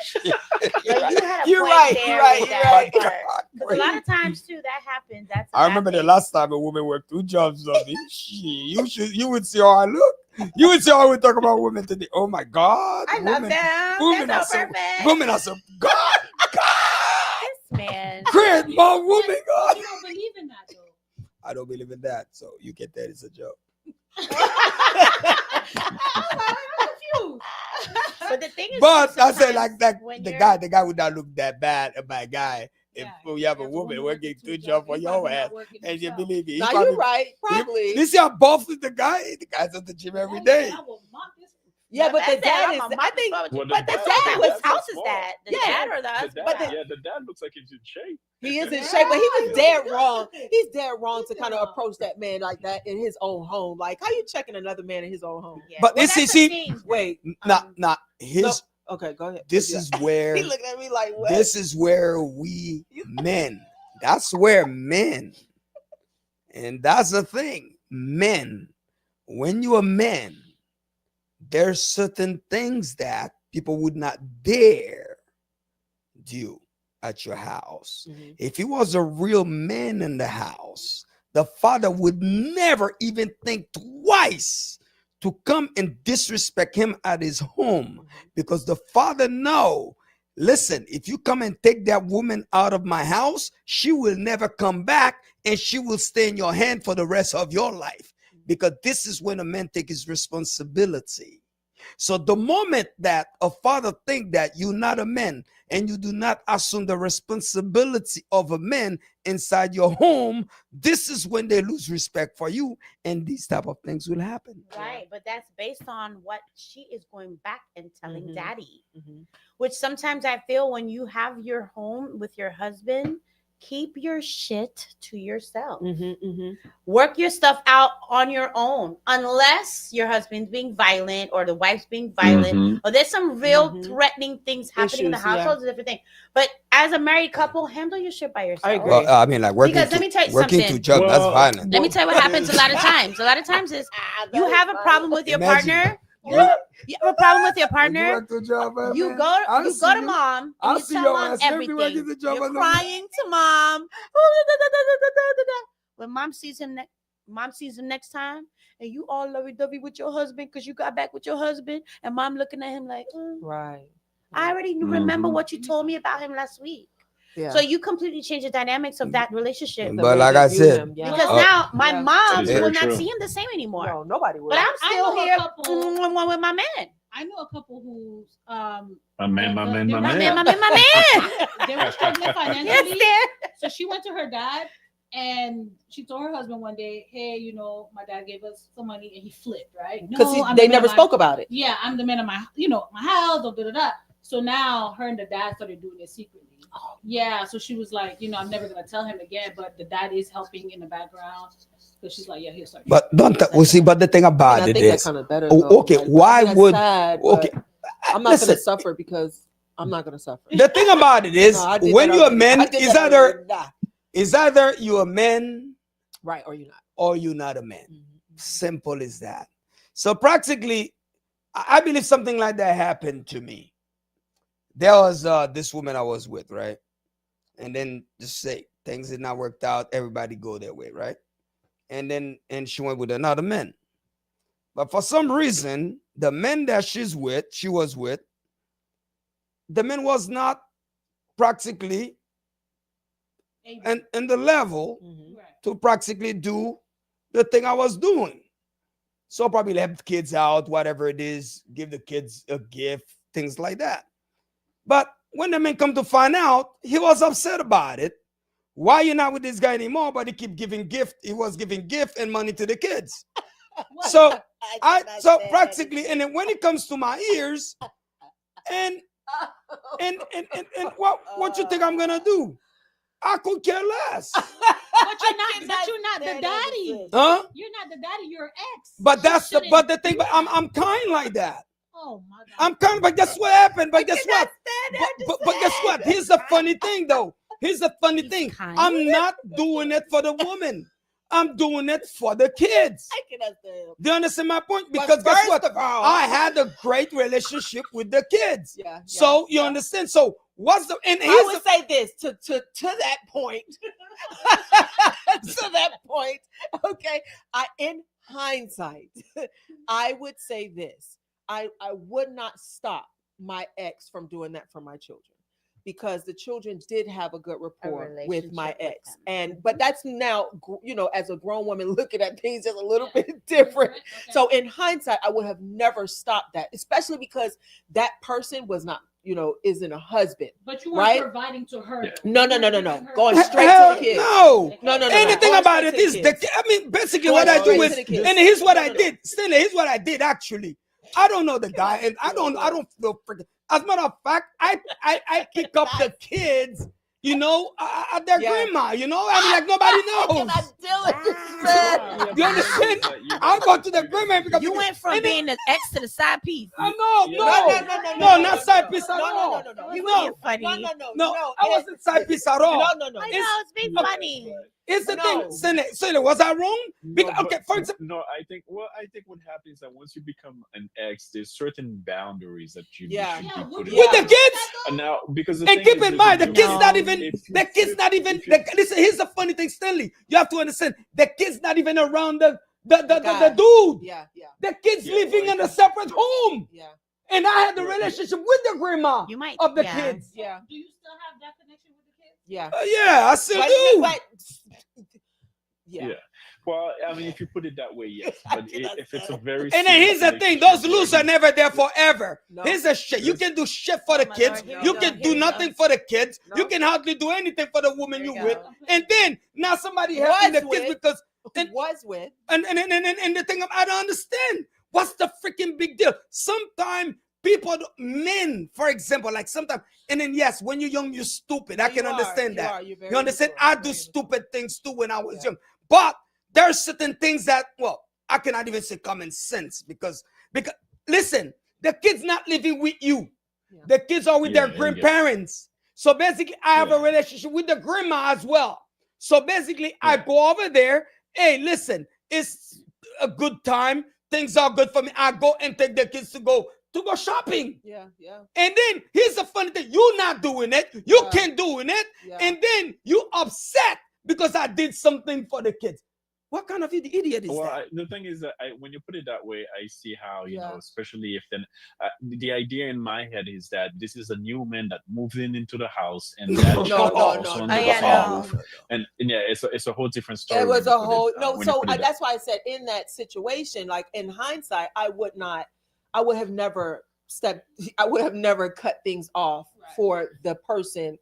had a You're point right, there you're right, with you're that right. part. 'Cause a lot of times too, that happens. That's a I bad remember the thing. last time a woman worked 2 jobs on me. You would see how I look. You would see how we talk about women today. Oh my God, I love women, them. women They're are so so perfect. women are so God, This man. great, my woman. You God. don't believe in that though. I don't believe in that, so you get that it's a joke. I'm confused. But the thing is, But I say sometimes like when the you're- guy would not look that bad, a bad guy. If Yeah, we have a if woman working 2 jobs jobs, for he's your probably not ass, working and you himself. believe me, he Now probably- you're right. Probably. You see how buff is the guy? The guy's at the gym every day. I will mop this. Yeah, but the That's dad it. is. I'm a I think. mom. Well, But the dad the was dad's house so is small. that? The Yeah. dad or the The husband? dad, yeah, the dad looks like he's in shape. He is in shape, but he was dead Yeah. wrong. He's dead wrong to kind of Yeah. approach that man like that in his own home. Like, how you checking another man in his own home? Yeah. But Well, this that's is- the see- thing. Wait. Nah, his. No. Okay, go ahead. This Yeah. is where. He looked at me like, what? This is where we men. That's where men. And that's the thing. Men. When you're a man, there's certain things that people would not dare do at your house. Mhm. If he was a real man in the house, the father would never even think twice to come and disrespect him at his home, because the father know, listen, if you come and take that woman out of my house, she will never come back, and she will stay in your hand for the rest of your life, because this is when a man take his responsibility. So the moment that a father think that you're not a man and you do not assume the responsibility of a man inside your home, this is when they lose respect for you, and these type of things will happen. Right, but that's based on what she is going back and telling Mhm. daddy. Mhm. Which sometimes I feel when you have your home with your husband, keep your shit to yourself. Mhm, mhm. Work your stuff out on your own, unless your husband's being violent or the wife's being violent, Mhm. or there's some real Mhm. threatening things happening in the Issues, yeah. household. It's a different thing. But as a married couple, handle your shit by yourself. agree. Well, I mean, like working, Because let me tell you working something. two jobs, that's Well, violent. Let me tell you what happens a lot of times. A lot of times is you have a problem with your Imagine. partner. You have a problem with your partner. work two jobs, man, You man. go I to see you. mom I and you see tell your mom ass every working everything. the job You're as a crying to mom. When mom sees him next time, and you all lovey-dovey with your husband because you got back with your husband, and mom looking at him like, Right. I already remember Mhm. what you told me about him last week. Yeah. So you completely change the dynamics of that relationship. The But way like they I view said, him, yeah. Because Uh, now my yeah. mom That is will very not true. see him the same anymore. No, nobody will. But I'm I still know a here couple- with my man. I know a couple who's My man, The- my man, the- my the- My man. man, my man, my man. they were struggling financially. Yes, there. So she went to her dad and she told her husband one day, hey, my dad gave us some money and he flipped, right? Because I'm they the man never of my- spoke about it. Yeah, I'm the man of my, my house, da, da, da. So now her and the dad started doing it secretly. Yeah, so she was like, I'm never going to tell him again, but the dad is helping in the background. So she's like, yeah, he'll start. but we'll see. But the thing And about I it think that's is, kind of better. oh, though. okay, Like, why that's would- sad, okay, but I'm not going to listen. suffer because I'm not going to suffer. the thing about it is, No, I did when that you're a already. man, I did is that either already. Nah. you're a man Right, or you're not. or you're not a man. Mhm. Simple as that. So practically, I believe something like that happened to me. There was this woman I was with, right? And then just say things did not work out. Everybody go their way, right? And she went with another man. But for some reason, the man that she was with, the man was not practically in the level Mhm. Right. to practically do the thing I was doing. So probably help the kids out, whatever it is, give the kids a gift, things like that. But when the man come to find out, he was upset about it. Why you not with this guy anymore? But he keep giving gift. He was giving gift and money to the kids. So so practically, and then when it comes to my ears, and what you think I'm gonna do? I could care less. But you're not the daddy. Huh? You're not the daddy, you're ex. But She that's the shouldn't but the do thing, but that. I'm kind like that. Oh my God. I'm coming, but guess what happened? But You guess cannot what? stand there and But just guess say what? it. Here's the funny thing, though. Here's the funny He's thing. kind. I'm not doing it for the woman. I'm doing it for the kids. I cannot stand. Do you understand my point? But Because guess what? first of all, I had a great relationship with the kids. yeah. So you yeah. understand? So what's the and I here's would the, say this to that point. To that point, okay. In hindsight, I would say this. I would not stop my ex from doing that for my children because the children did have a good rapport with my relationship with ex. them. And but that's now, as a grown woman looking at things just a little bit different. So in hindsight, I would have never stopped that, especially because that person was not, isn't a husband. But you Right? weren't providing to her. No. Going Her- straight hell to the kids. no. No. Anything Going about straight it to the is kids. basically Going what I do straight is, to the kids. and here's what No, I no, no. did. Stanley, here's what I did actually. I don't know the guy, and I don't feel freaking. As a matter of fact, I pick up the kids, at their Yeah. grandma. I mean, like nobody knows. Cannot deal with this, Wow. man. You understand? I'll go to the grandma and pick up. You the went kids. from And then- being the ex to the side piece. No, No, not side piece at all. No. You No. being funny. No, I wasn't side piece at all. No. I know it's being funny. It's the No. thing, Stanley, was I wrong? Because, No, okay, but- for example, no, I think what happens is that once you become an ex, there's certain boundaries that you Yeah. should Yeah, be putting. Yeah. with the kids. And now, because the And thing keep is, in if mind, the you- kids not No. even. if you- The kids not even. if you- Listen, here's the funny thing, Stanley. You have to understand. The kids not even around the guy. dude. Yeah. The kids Yeah, living well, in a separate home, Yeah. and I had the relationship with the grandma You might of the yeah. kids. Yeah. Do you still have that connection with the kids? Yeah. Yeah, I still do. Yeah. Yeah. Well, I mean, if you put it that way, yes. I But cannot if it's a stand very And then here's the serious thing: those relationship loose where are never there forever. No. Here's the shit: you can do shit for the Oh my kids. Lord, here we You go, can here do we go. nothing for the kids. No. You can hardly do anything for the woman Here you we with. go. And then now somebody helping the Was kids with. because and Was with. and the thing I don't understand. What's the freaking big deal? Sometimes people, men, for example, like sometimes, and then yes, when you're young, you're stupid. I You can are, understand you that. are, you're very You understand? immature, I very do immature. stupid things too when I was Yeah. young. But there are certain things that, well, I cannot even say common sense because listen, the kids not living with you. Yeah. The kids are with their Yeah, yeah. grandparents. So basically, I have a Yeah. relationship with the grandma as well. So basically, I Yeah. go over there. Hey, listen, it's a good time. Things are good for me. I go and take the kids to go shopping. Yeah. And then here's the funny thing: you're not doing it. You Yeah. can't doing it. Yeah. And then you upset because I did something for the kids. What kind of idiot is Well, that? the thing is that when you put it that way, I see how, Yeah. especially if then the idea in my head is that this is a new man that moved into the house and that No, child no, is also no, under no. the Yeah, house. no. And yeah, it's a whole different story. It was when a you put whole it, no. when you So put it that- that's why I said in that situation, like in hindsight, I would have never cut things off Right. for the person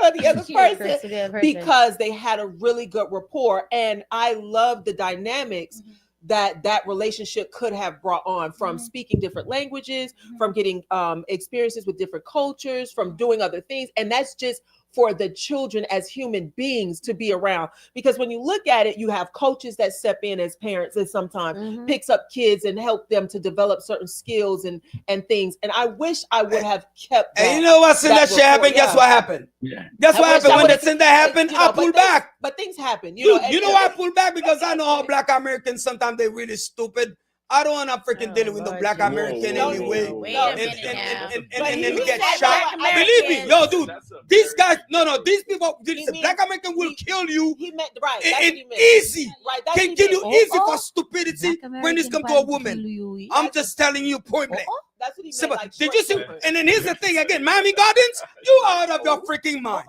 or the other person because they had a really good rapport, and I love the dynamics Mhm. that relationship could have brought on from Mhm. speaking different languages, Mhm. from getting experiences with different cultures, from doing other things, and that's just for the children as human beings to be around. Because when you look at it, you have coaches that step in as parents and sometimes Mhm. picks up kids and help them to develop certain skills and things. And I wish I would have kept that. And you know what? Since that that shit happened, rapport, guess yeah. what happened? Yeah. Guess I what wish happened I when would've- that thing that happened? You know, I but pulled things- back. But things happen. You and- know why I pulled back? Because I know how black Americans sometimes they really stupid. I don't want to freaking Oh, dealing with no Lord black Jesus. American Whoa, anyway. Wait No, a And, minute and, now. and, But and he get said shot. black Believe me, yo, Americans. dude, That's a these very guys, no, general- these people, He listen, means- black American will he- kill you He meant right. That's what he and meant. easy. Right. That's Can what kill he you meant. easy for stupidity when it's come to a woman. I'm just telling you point blank. That's what he meant. Simple. Like Did you see? short temper. And then here's the thing again, Miami Gardens, you out of your freaking mind.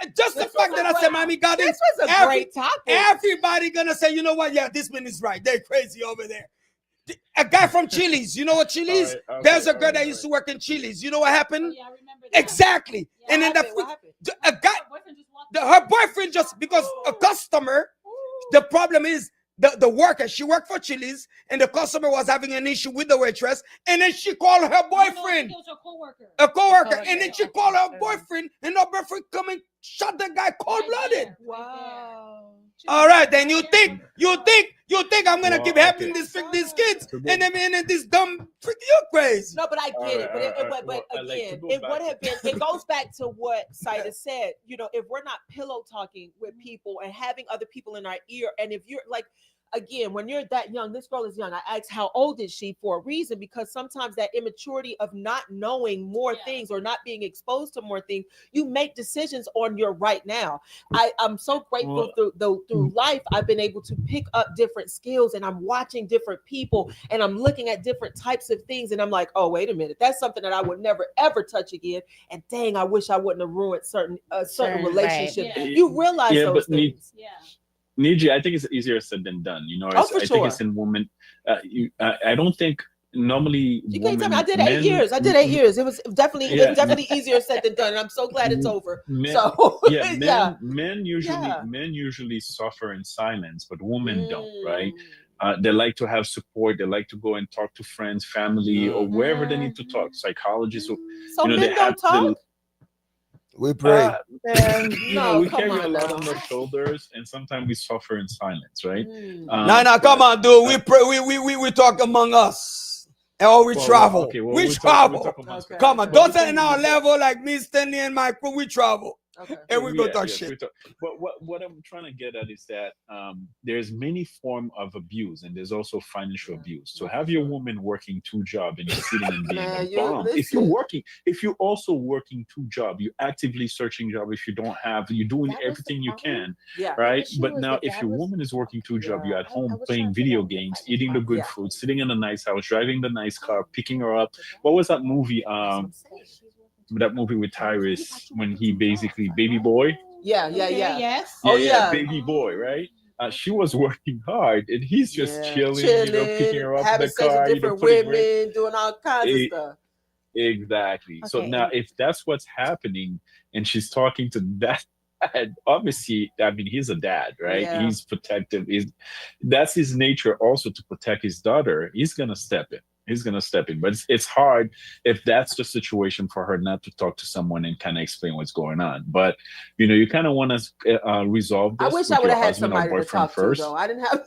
And just the This fact was that a I said great- Miami Gardens, This was a every- great topic. everybody gonna say, you know what? Yeah, this man is right. They're crazy over there. A guy from Chili's, you know what Chili's? All right, There's a okay, girl all that right, used to all work in Chili's. You know what Oh, happened? yeah, I remember that. Exactly. Yeah. And then What happened? a guy, Her boyfriend just walked her boyfriend just because a customer. The problem is the worker. She worked for Chili's, and the customer was having an issue with the waitress, and then she called her boyfriend, It was her coworker. a coworker, Coworker, and then she okay, called her okay. boyfriend, and her boyfriend come and shot the guy cold-blooded. Wow. All right, then you think I'm gonna Well, keep helping okay. these kids, To go- and then this dumb freak, you're crazy. No, but I get it. But Well, I like to again, go it back would to- have been. It goes back to what Saida said. You know, if we're not pillow talking with people and having other people in our ear, and if you're like, again, when you're that young, this girl is young. I asked how old is she for a reason, because sometimes that immaturity of not knowing more things or not being exposed to more things, you make decisions on your right now. I'm so grateful through life. I've been able to pick up different skills, and I'm watching different people, and I'm looking at different types of things, and I'm like, oh, wait a minute, that's something that I would never ever touch again. And dang, I wish I wouldn't have ruined certain Certain, relationship. right. You realize Yeah, those but me- things. Yeah. Niji, I think it's easier said than done. You know, Oh, for I sure. think it's in women. I don't think normally. You can't tell me. women- I did 8 men- years. I did 8 years. It was definitely Yeah. it's definitely easier said than done. And I'm so glad it's over. Men- So Yeah, men usually Yeah. men usually suffer in silence, but women don't, right? Mm. They like to have support. They like to go and talk to friends, family, or wherever they need to talk. Psychologists. Or, So you know, men they don't have talk. We pray. And you No, know, we come carry a on lot now. on our shoulders, and sometimes we suffer in silence, right? Mm. No, come on, dude. We pray. We talk among us, or we Well, travel. okay, well, we we travel. talk amongst Okay. Come on, Okay. don't say in our level like me, Stanley, and my crew. We travel, Okay. and we go talk yes, shit. we talk. But what I'm trying to get at is that there's many form of abuse, and there's also financial abuse. So have your woman working 2 jobs and you're sitting and being Man, a you bomb. If listen. you're working, if you're also working 2 jobs, you're actively searching job. If you don't have, you're doing That was the everything you problem? can, Yeah. right? issue But was now, the if dad your was- woman is working 2 jobs, you're at I home was playing trying to figure video out the games, financial eating the good Yeah. food, sitting in a nice house, driving the nice car, picking her up. What was that movie? That movie with Tyrese when he basically Baby Boy. Yeah. Okay, yes. Oh, yeah. Baby Boy, right? She was working hard, and he's just Yeah. chilling, you know, picking her up in having the sex car, with you know, different putting women, doing all kinds of Eh, stuff. exactly. So Okay. now, if that's what's happening, and she's talking to that dad, obviously, I mean, he's a dad, right? Yeah. He's protective. That's his nature, also to protect his daughter. He's gonna step in. But it's hard if that's the situation for her not to talk to someone and kind of explain what's going on. But you know, you kind of want to resolve I this. wish with I would your have had husband or somebody to boyfriend talk first. to though. I didn't have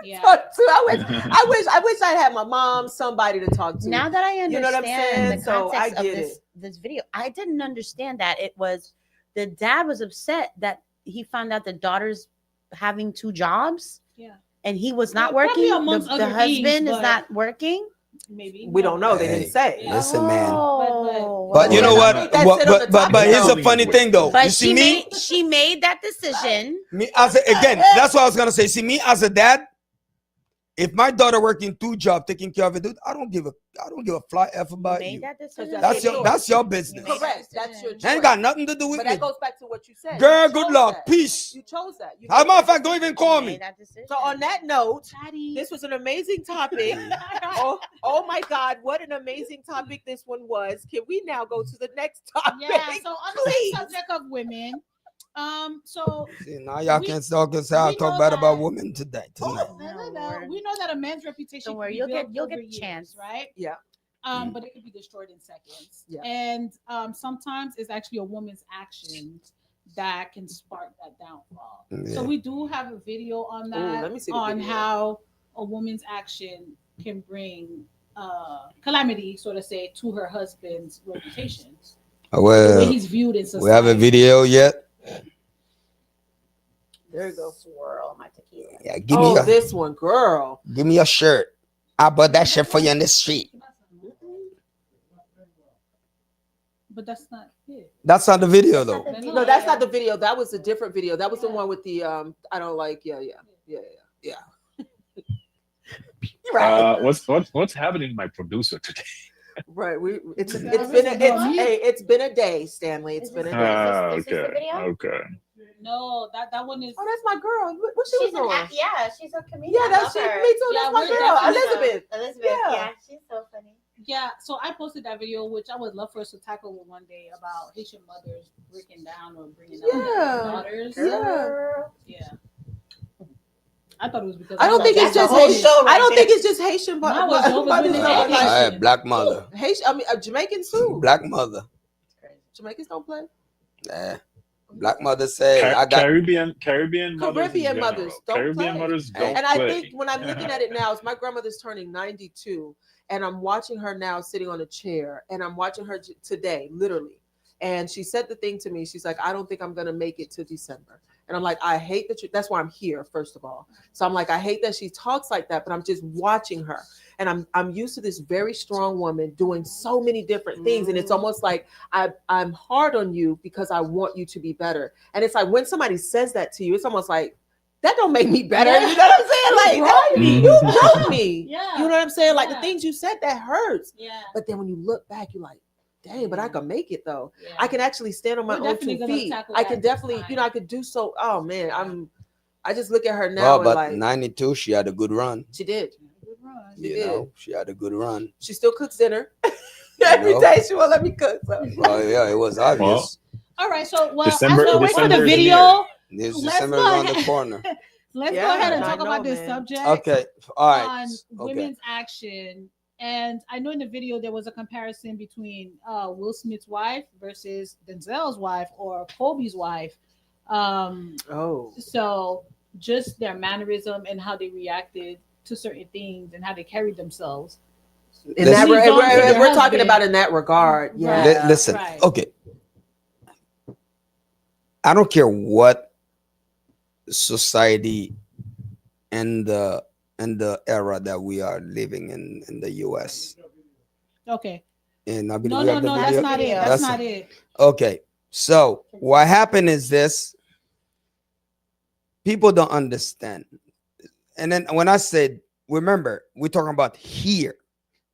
Yeah. talk to. I wish I had my mom, somebody to talk to. Now that I understand You know what I'm saying? the So I context of get this video, I didn't understand that it was the dad was upset that he found out the daughter's having 2 jobs. Yeah. And he was not Well, probably working. amongst The other husband things, is but- not working. Maybe. We don't know. They Hey, didn't say. Yeah. Listen, man. Oh, But you know Well, what? I think that's it on the But topic, here's though. a funny thing, though. But You see me, she made that decision. again. That's what I was gonna say. See me as a dad. If my daughter working 2 jobs, taking care of it, dude, I don't give a fly f about Made you. that decision. That's your business. You made Correct. that That's your decision. choice. Ain't got nothing to do with But me. that goes back to what you said. Girl, You good chose luck. that. Peace. You chose that. You As a matter made of fact, don't even call She me. made that decision. So on that note, Daddy. this was an amazing topic. oh my God, what an amazing topic this one was. Can we now go to the next topic? Yeah. So on the Please. same subject of women, so See, now y'all We- can't talk and say I we talk know bad that- about women today. Tonight. Lord. we know that a man's reputation. Don't worry, can be you'll built get over a years, chance. right? Yeah. But it can be destroyed in seconds. Yeah. And sometimes it's actually a woman's actions that can spark that downfall. Yeah. So we do have a video on that, let me see the on video. how a woman's action can bring calamity, so to say, to her husband's reputation. The way Well, he's viewed in society. we have a video yet. There you go. Swirl my tequila. Yeah, give Oh, this one, girl. me your shirt. I bought that shit for you in the street. But that's not it. That's not the video though. No, that's not the video. That was a different video. That was the one with the I don't like. Yeah. You're right. What's happening to my producer today? Right. It's Yeah, it's been a day, Stanley. It's been a day. Is this the video? Okay. No, that one is. Oh, that's my girl. What she She's was doing? she's a comedian. Yeah, that's she. Me too. Yeah, That's my we're girl, definitely- Elizabeth. Elizabeth, Yeah. yeah, she's so funny. Yeah, so I posted that video, which I would love for us to tackle one day about Haitian mothers breaking down or bringing out their Yeah. daughters. Yeah. Yeah. I thought it was because I don't think it's That's a just whole Haitian. show right I don't there. think it's just Haitian, but No, it's Jehovah's mothers Witness are and like All right, black mother. Haitian. I mean, Jamaicans too. Black mother. Jamaicans don't play. Nah. Black mothers say, I got Caribbean mothers. in Caribbean general. mothers don't Caribbean play. mothers don't And play. I think when I'm looking at it now, it's my grandmother's turning 92, and I'm watching her now sitting on a chair, and I'm watching her today, literally. And she said the thing to me. She's like, I don't think I'm gonna make it to December. And I'm like, I hate that that's why I'm here, first of all. So I'm like, I hate that she talks like that, but I'm just watching her. And I'm used to this very strong woman doing so many different things. And it's almost like I'm hard on you because I want you to be better. And it's like when somebody says that to you, it's almost like, that don't make me better. Yeah. You know what I'm saying? Like, Mhm. you broke me. Yeah. You know what I'm saying? Like Yeah. the things you said, that hurts. Yeah. But then when you look back, you're like, dang, but I can make it though. Yeah. I can actually stand on my We're own definitely 2 gonna feet. tackle I that can definitely, time. you know, I could do so. Oh man, I just look at her now well, and but like 92, she had a good run. she did. Good run. She You did. know, she had a good run. She still cooks dinner. Every know? day she won't let me cook. So. Well, yeah, it was obvious. All right, so December- as we wait for the December is video, This let's December go around the ahead. corner. let's Yeah, go ahead and I talk know, about this man. subject Okay, all right. on Okay. women's action. And I know in the video there was a comparison between Will Smith's wife versus Denzel's wife or Kobe's wife. Oh. So just their mannerism and how they reacted to certain things and how they carried themselves. In Listen. that Moved on to their we're talking husband. about in that regard. Right. Yeah. Listen, right. okay. I don't care what society and the era that we are living in the US. Okay. And I believe No, we no, have the no, video. that's not it. That's That's not it. Okay. So what happened is this. People don't understand. And then when I said, remember, we're talking about here.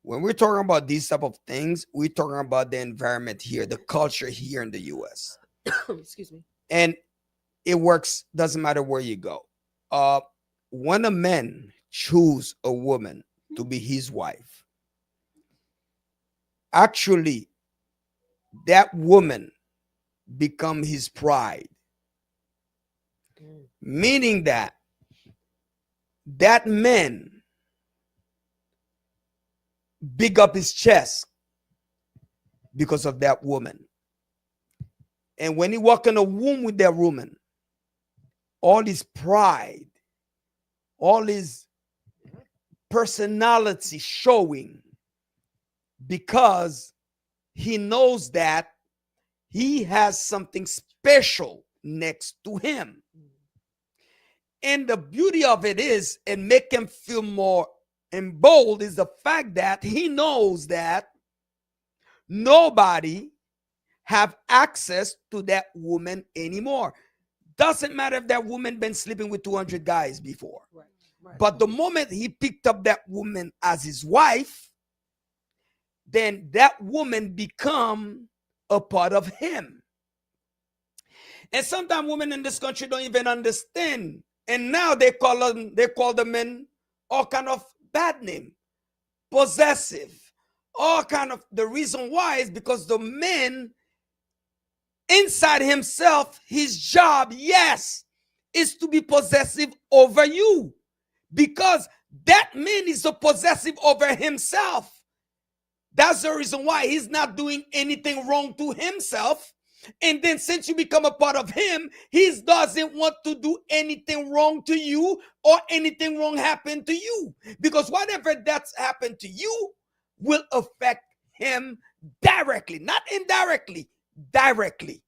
When we're talking about these type of things, we're talking about the environment here, the culture here in the US. Excuse me. And it works, doesn't matter where you go. When a man choose a woman to be his wife, actually, that woman become his pride. Meaning that man big up his chest because of that woman. And when he walk in a room with that woman, all his pride, all his personality showing, because he knows that he has something special next to him. And the beauty of it is, and make him feel more emboldened, is the fact that he knows that nobody have access to that woman anymore. Doesn't matter if that woman been sleeping with 200 guys before. Right. But the moment he picked up that woman as his wife, then that woman become a part of him. And sometimes women in this country don't even understand. And now they call the men all kind of bad name, possessive, all kind of. The reason why is because the man inside himself, his job, yes, is to be possessive over you, because that man is so possessive over himself. That's the reason why he's not doing anything wrong to himself. And then since you become a part of him, he doesn't want to do anything wrong to you or anything wrong happen to you. Because whatever that's happened to you will affect him directly, not indirectly, directly.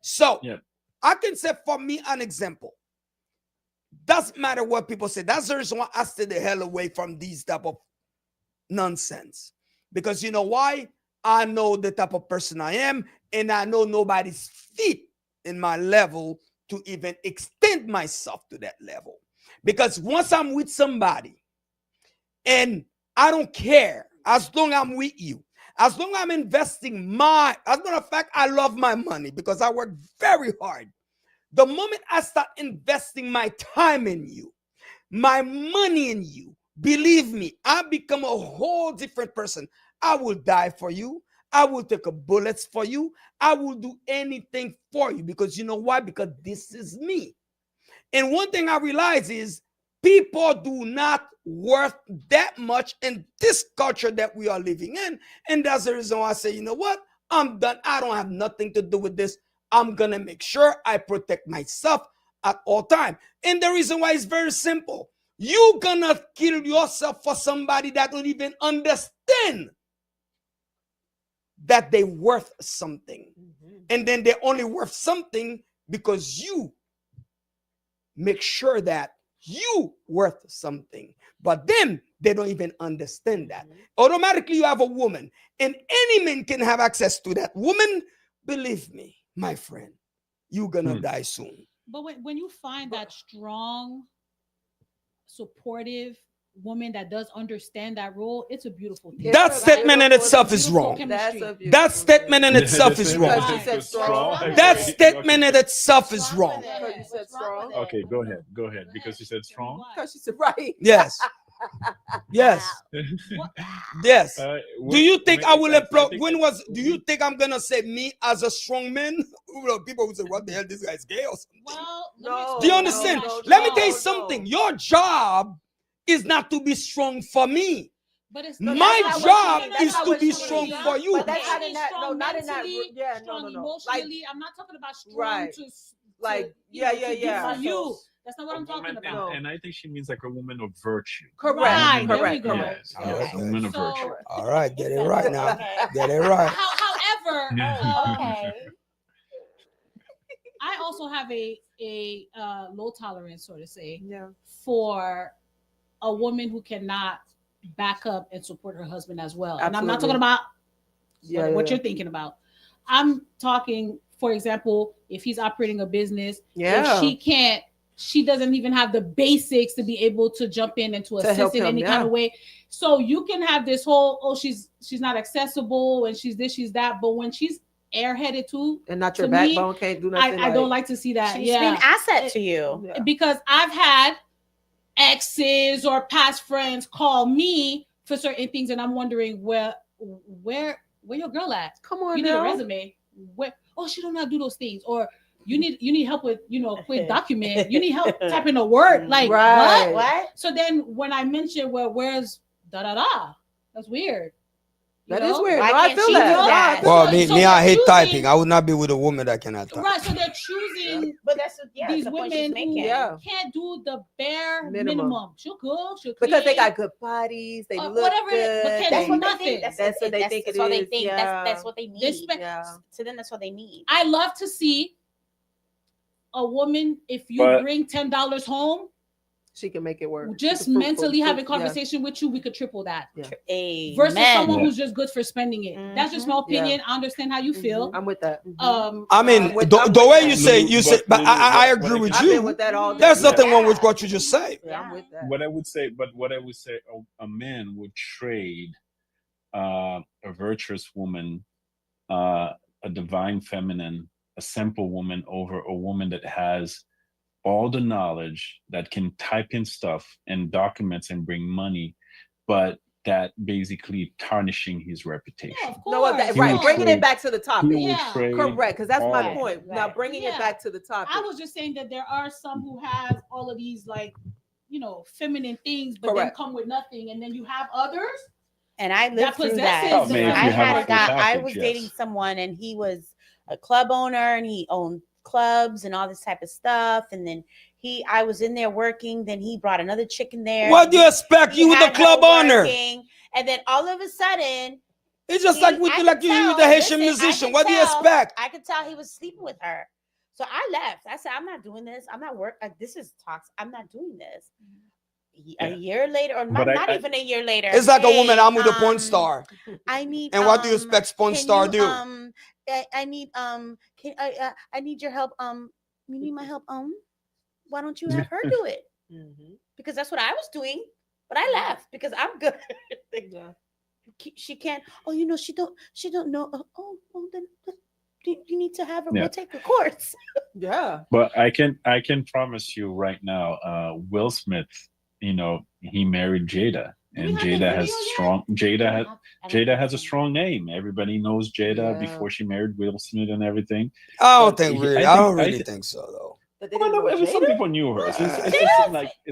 So Yeah. I can say for me an example. Doesn't matter what people say. That's the reason why I stay the hell away from these type of nonsense. Because you know why? I know the type of person I am, and I know nobody's fit in my level to even extend myself to that level. Because once I'm with somebody, and I don't care, as long as I'm with you, as long as I'm investing as a matter of fact, I love my money because I work very hard. The moment I start investing my time in you, my money in you, believe me, I become a whole different person. I will die for you. I will take a bullets for you. I will do anything for you, because you know why? Because this is me. And one thing I realize is people do not worth that much in this culture that we are living in. And that's the reason why I say, you know what? I'm done. I don't have nothing to do with this. I'm gonna make sure I protect myself at all time. And the reason why is very simple. You're gonna kill yourself for somebody that don't even understand that they're worth something. And then they're only worth something because you make sure that you worth something. But them, they don't even understand that. Automatically, you have a woman, and any man can have access to that woman. Believe me, my friend, you're gonna die soon. But when you find that strong, supportive woman that does understand that role, it's a beautiful thing. That statement in itself is wrong. That statement in itself is wrong. Because you said strong. That statement in itself is wrong. Because you said strong. Okay, go ahead. Because you said strong. Because you said right. Yes. Yes. Yes. Do you think I will employ? Do you think I'm gonna say me as a strong man? People will say, "What the hell? This guy's gay or something." Well, No. Do you understand? Let me tell you something. Your job is not to be strong for me. But it's My that's not job what you mean. is That's to not be what you strong mean. for you. But that's not in that. Strong No, not in that. mentally, Yeah, strong no. emotionally. I'm not talking about strong Right. to Yeah. for you. That's not what I'm talking about. And I think she means like a woman of virtue. Correct. Right, there we Correct. go. Yes, Okay. yes, a woman of So- virtue. All right, get it right now. Okay. Get it right. However, Okay. I also have a low tolerance, so to say, Yeah. for a woman who cannot back up and support her husband as well. And I'm not Absolutely. talking about Yeah. what you're thinking about. I'm talking, for example, if he's operating a business, Yeah. if she doesn't even have the basics to be able to jump in and to To help assist in him, any yeah. kind of way. So you can have this whole, she's not accessible and she's this, she's that. But when she's airheaded too, And not your to me, backbone can't do nothing. I don't like to see that. She's Yeah. been an asset to you. Yeah. Because I've had exes or past friends call me for certain things, and I'm wondering where your girl at? Come on You need now. a resume. Where? Oh, she don't know how to do those things. Or you need help with quick document. You need help typing a word. Like Right. what? So then when I mention where's da da da, that's weird. You That is know? weird. Why No, I can't feel she that. do No, I that? feel Well, that. me, So me, I they're hate choosing- typing. I would not be with a woman that cannot type. Right, so they're choosing But that's these the point she's women making. who Yeah. can't do the bare Minimum. minimum. She'll cook, she'll Because they clean. got good bodies, they look whatever it is, but good. can't they- do That's what they nothing. think. That's what they think That's it all they is, think. yeah. That's what they need. This spe- Yeah. To them, that's what they need. I love to see a woman, if you But- bring $10 home, She can make it work. just She's fruitful. mentally having Yeah. conversation with you, we could triple that. Yeah. Versus someone Yeah. who's just good for spending it. That's just my opinion. I understand how you feel. I'm with that. I mean, I'm with the way that. you say, but I agree with I've been you. with that all day. There's nothing Yeah. wrong with what you just say. Yeah, I'm with that. What I would say, a man would trade a virtuous woman, a divine feminine, a simple woman over a woman that has all the knowledge, that can type in stuff and documents and bring money, but that basically tarnishing his reputation. Yeah, of No, course. that, He right. would Bringing trade- it back to the He topic. would Yeah. trade Correct, because that's my all- point. Now Right. bringing Yeah. it back to the topic. I was just saying that there are some who have all of these feminine things, but Correct. then come with nothing, and then you have others. And I lived That through possesses that. Oh, man, if I you have had a a guy. full I package, was yes. dating someone, and he was a club owner, and he owned clubs and all this type of stuff. And then I was in there working. Then he brought another chick in there. What do you expect? He You with the had her club owner. working, and then all of a sudden, It's just he- like with I like could you with tell- the Haitian listen, I musician. could What do you tell- expect? I could tell he was sleeping with her. So I left. I said, I'm not doing this. I'm not this is toxic. I'm not doing this. A Yeah. year later, or But not I- even a year later. It's like a woman. "Hey, I'm with a porn star. I need. And what do you expect porn can star you, do? I need I need your help. You need my help. Why don't you have her do it? Mhm. Because that's what I was doing, but I left because I'm good. Yeah. She can't. Oh, she don't know. Then you need to have her. Yeah. We'll take the course. Yeah. But I can promise you right now, Will Smith, he married Jada, Do we and have the Jada has video yet? strong. Jada has a strong. strong name. Everybody knows Jada Yeah. before she married Will Smith and everything. I don't But think he- really. I I think- don't I really thi- think so though. But they Well, didn't no, know some Jada? people knew her. It's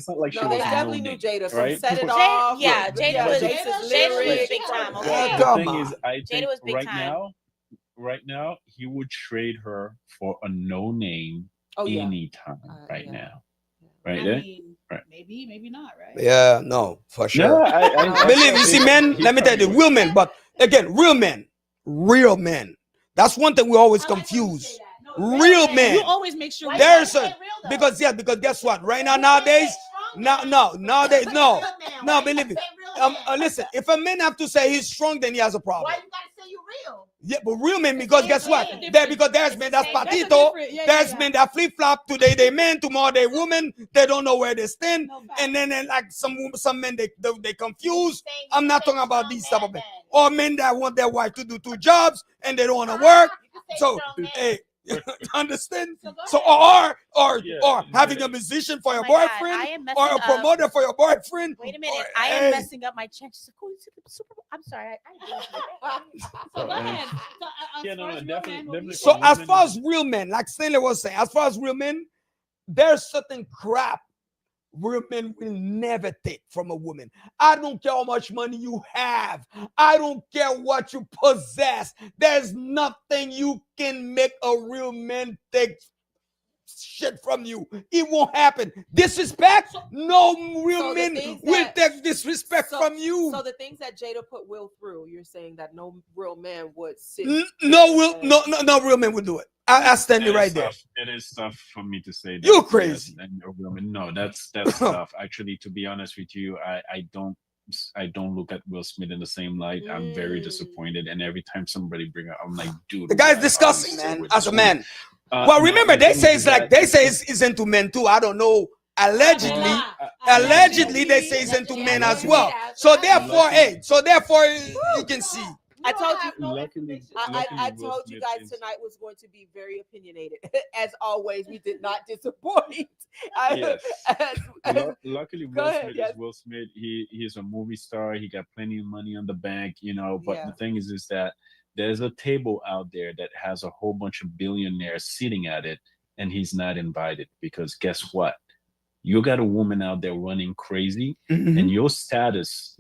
not like she No, was they definitely known knew Jada from right? Set It People- Off. Yeah, Jada was Jace's Jada was lyrics. big time. Yeah, Okay. The come thing on. is, I think was big right time. now, right now, he would trade her for a no name Oh yeah. anytime right yeah. now. Right I there. mean, Right. maybe not, right? Yeah, no, for No, sure. I Believe you see, men. Let me tell you, real men. But again, real men. That's one thing we always I like when you confuse. say that. No, Real men. You always make sure Why There's you a say real, though? because guess what? Right now nowadays, nowadays, no, Why believe you me. gotta say real man? Listen, if a man have to say he's strong, then he has a problem. Why you gotta say you real? Yeah, but real men, because same guess what? thing. Because there's men that's There's a patito, difference. Yeah, there's yeah. men that flip flop. Today they men, tomorrow they women. They don't know where they stand, No and then like some men they confused. Saying I'm you not say talking about strong these type man of men, then. or men that want their wife to do 2 jobs and they don't want to work. You can say So strong man. hey, understand? So go So ahead. or Yeah, having yeah. a musician for Oh your my God, boyfriend, I am messing or a up. promoter for your boyfriend. Wait a minute, or- I am hey. messing up my chances of going to the Super Bowl. I'm sorry. So go ahead. So, Yeah, as no, far as real definitely- men, what we definitely. So say- as women far is- as real men, like Stanley was saying, as far as real men, there's certain crap real men will never take from a woman. I don't care how much money you have. I don't care what you possess. There's nothing you can make a real man take shit from you. It won't happen. Disrespect? No real So the men things will that- take disrespect so- from you. So the things that Jada put Will through, you're saying that no real man would sit. No real men will do it. I stand It is right there. tough. It is tough for me to say that. You're crazy. Yes, and a woman. No, that's tough. Actually, to be honest with you, I don't look at Will Smith in the same light. I'm very Mm. disappointed, and every time somebody bring up, I'm like, dude, The guy's why are disgusting, you still man, with as this a woman? man. Well, no, remember, the they thing say is it's like that they say he's into men too. I don't know. Allegedly, allegedly they say he's into men as well. So therefore, you can see. I told you. Luckily, I Will told you Smith guys is- tonight was going to be very opinionated. As always, we did not disappoint. Yes. As- Luckily, Go Will ahead, Smith yes. is Will Smith. He's a movie star. He got plenty of money on the bank, But Yeah. the thing is that there's a table out there that has a whole bunch of billionaires sitting at it, and he's not invited because guess what? You got a woman out there running crazy, Mm-hmm. and your status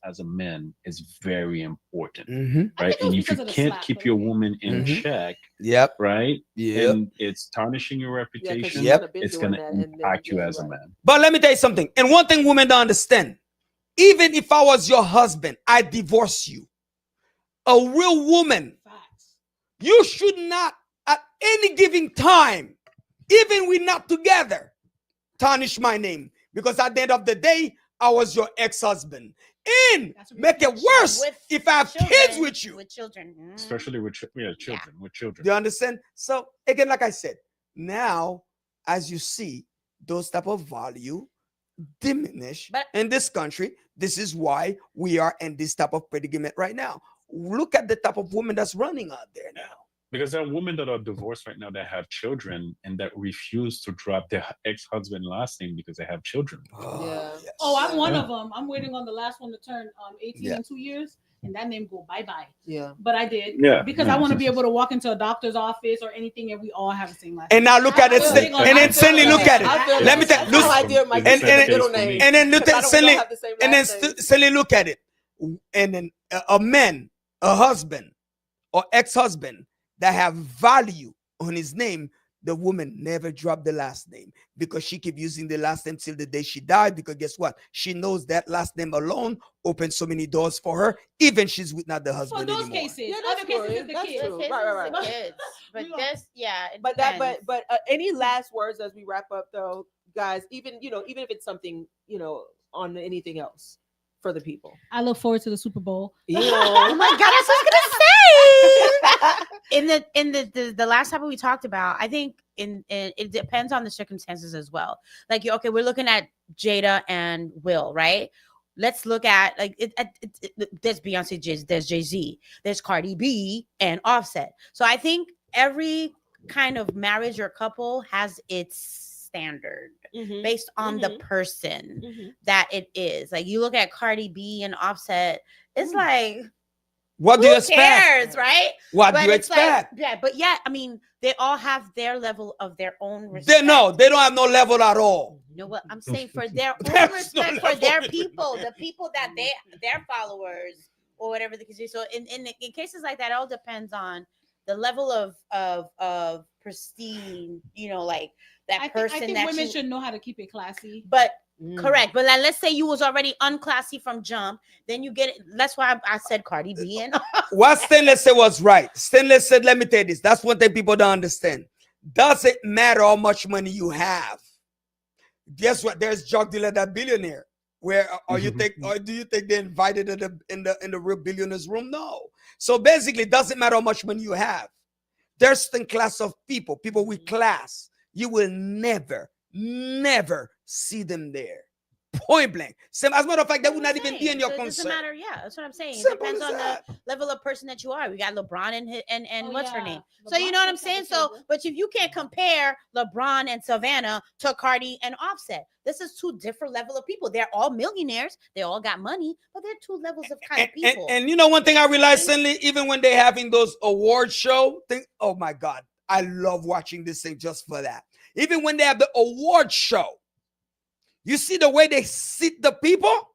as a man is very important, Mm-hmm. I right? think it was And if you because of the can't slap, keep but your okay. woman in Mhm. check, Yep. right? Yep. And it's tarnishing your Yeah, 'cause reputation. she's Yep. kinda been It's doing going to that, and then- impact you yeah, as a right. man. But let me tell you something. And one thing women don't understand, even if I was your husband, I divorce you. A real woman, Facts. you should not at any given time, even we're not together, tarnish my name. Because at the end of the day, I was your ex-husband. And That's a make it reflection. worse With if I have kids Children, with you. With children. Mm. Especially with children. With children. Do you understand? So again, like I said, now as you see, those type of value diminish But- in this country. This is why we are in this type of predicament right now. Look at the type of woman that's running out there now. Because there are women that are divorced right now that have children and that refuse to drop their ex-husband last name because they have children. Yeah. Yes. Oh, I'm one Yeah. of them. I'm waiting on the last one to turn 18 Yeah. in 2 years, and that name go bye-bye. Yeah. But I did. Yeah. Because I want to be able to walk into a doctor's office or anything, and we all have the same last And now look at it, I feel and then like- Stanley, look at I it. feel Let me like tell that's how I you, deal with my and- kids' and- middle and- name. and then look Because I at don't Stanley, have the same and then last name. Stanley, look at it. And then a man, a husband, or ex-husband that have value on his name, the woman never dropped the last name because she keep using the last name till the day she died. Because guess what? She knows that last name alone opens so many doors for her, even she's with not the For husband those anymore. cases, Yeah, other that's cases true. is the That's kids. true. With his Right, right, is the right. kids. But We gon- this, yeah. It But that, depends. but any last words as we wrap up, though, guys? Even even if it's something on anything else for the people. I look forward to the Super Bowl. Oh my god, that's what I was gonna say. In the last topic we talked about, I think it depends on the circumstances as well. Like, okay, we're looking at Jada and Will, right? Let's look at there's Beyonce, there's Jay-Z, there's Cardi B and Offset. So I think every kind of marriage or couple has its standard based on the person that it is. Like, you look at Cardi B and Offset, it's like, What do you who expect? cares, right? What But do you it's like, expect? yeah, but yeah, I mean, they all have their level of their own They respect. no, they don't have no level at all. You know what I'm saying? For their own There's no respect for level. their people, the people that their followers or whatever the case is. So in cases like that, it all depends on the level of pristine, like that I person think that women you, should know how to keep it classy. but Mm. correct. But like, let's say you was already unclassy from jump, then you get it. That's why I said Cardi B and What Stainless said was right. Stainless said, let me tell you this. That's one thing people don't understand. Doesn't matter how much money you have. Guess what? There's drug dealer that billionaire. Where or you think, or do you think they're invited to in the real billionaires room? No. So basically, it doesn't matter how much money you have. There's certain class of people with class. You will never see them there. Point blank. As a matter of fact, they would not even be in your so it concert. doesn't matter. Yeah, that's what I'm saying. It Simple depends as on that. the level of person that you are. We got LeBron and Oh, what's her yeah. name. So you know what I'm LeBron's at saying. the So, table. but if you can't compare LeBron and Savannah to Cardi and Offset, this is two different level of people. They're all millionaires. They all got money, but they're two levels of kind of people. And you know one thing I realized suddenly, even when they're having those award show thing, oh my God, I love watching this thing just for that. Even when they have the award show, you see the way they sit the people.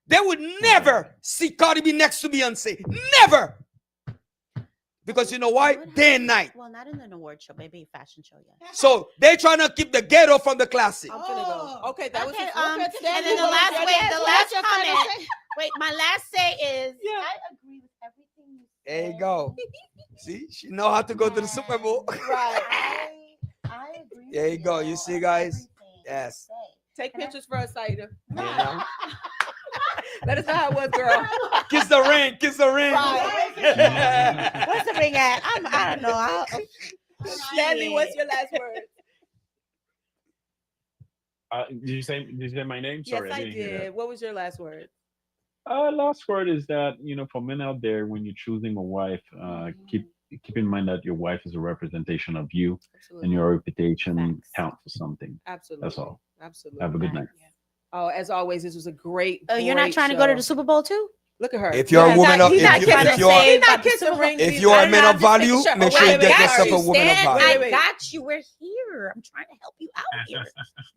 They would never see Cardi B next to Beyonce. Never. Because you know why? Day and night. Well, not in an award show, maybe a fashion show. Yeah. So they're trying to keep the ghetto from the classic. I'm gonna go. Okay, that was Okay, just, and then the Stanley, last what wait, is the your last final comment. say? Wait, my last say is Yeah. I agree with everything you said. There you go. See, she know how to go to the Super Bowl. Right. I agree. There you with go. You see, guys? everything you Yes. say. take pictures for us, Saida. You know? Let us know how it was, girl. Kiss the ring. Kiss the ring. Where's the ring at? I don't know. Stanley, what's your last word? Did you say my name? Sorry, Yes, I didn't hear that. did. What was your last word? Last word is that, for men out there, when you're choosing a wife, keep in mind that your wife is a representation of you, Absolutely. and your reputation Facts. counts for something. Absolutely. That's all. Absolutely. Have a good night. Oh, as always, this was a great. You're not great trying to go to show. the Super Bowl too? Look at her. If you're a He's woman not- of- he's if not you- kissing- if you are- he's not kissing rings. If He's- you are I a don't man know, of I'm just making value, sure. make Oh, sure you wait, get wait, yourself wait. a woman of Stand- value. I wait. got you. We're here. I'm trying to help you out here.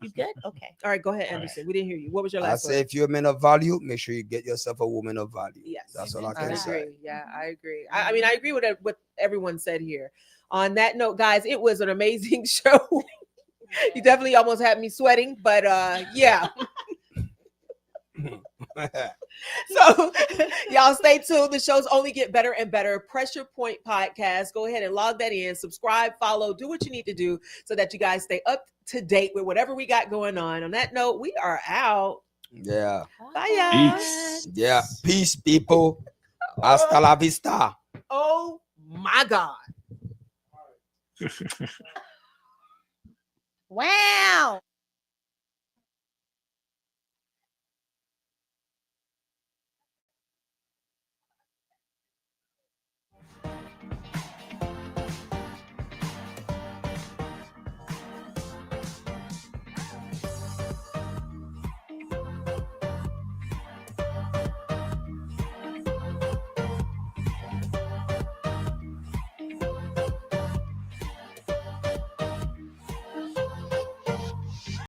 You good? Okay. All right, go ahead, Anderson. We didn't hear you. What was your I last say word? if you're a man of value, make sure you get yourself a woman of value. Yes, That's all I I can say. agree. Yeah, I agree. I mean, I agree with what everyone said here. On that note, guys, it was an amazing show. You definitely almost had me sweating, but yeah. So y'all stay tuned. The shows only get better and better. Pressure Point Podcast. Go ahead and log that in. Subscribe, follow, do what you need to do so that you guys stay up to date with whatever we got going on. On that note, we are out. Yeah. Bye, y'all. Peace. Yeah. Peace, people. Hasta la vista. Oh my God. Wow.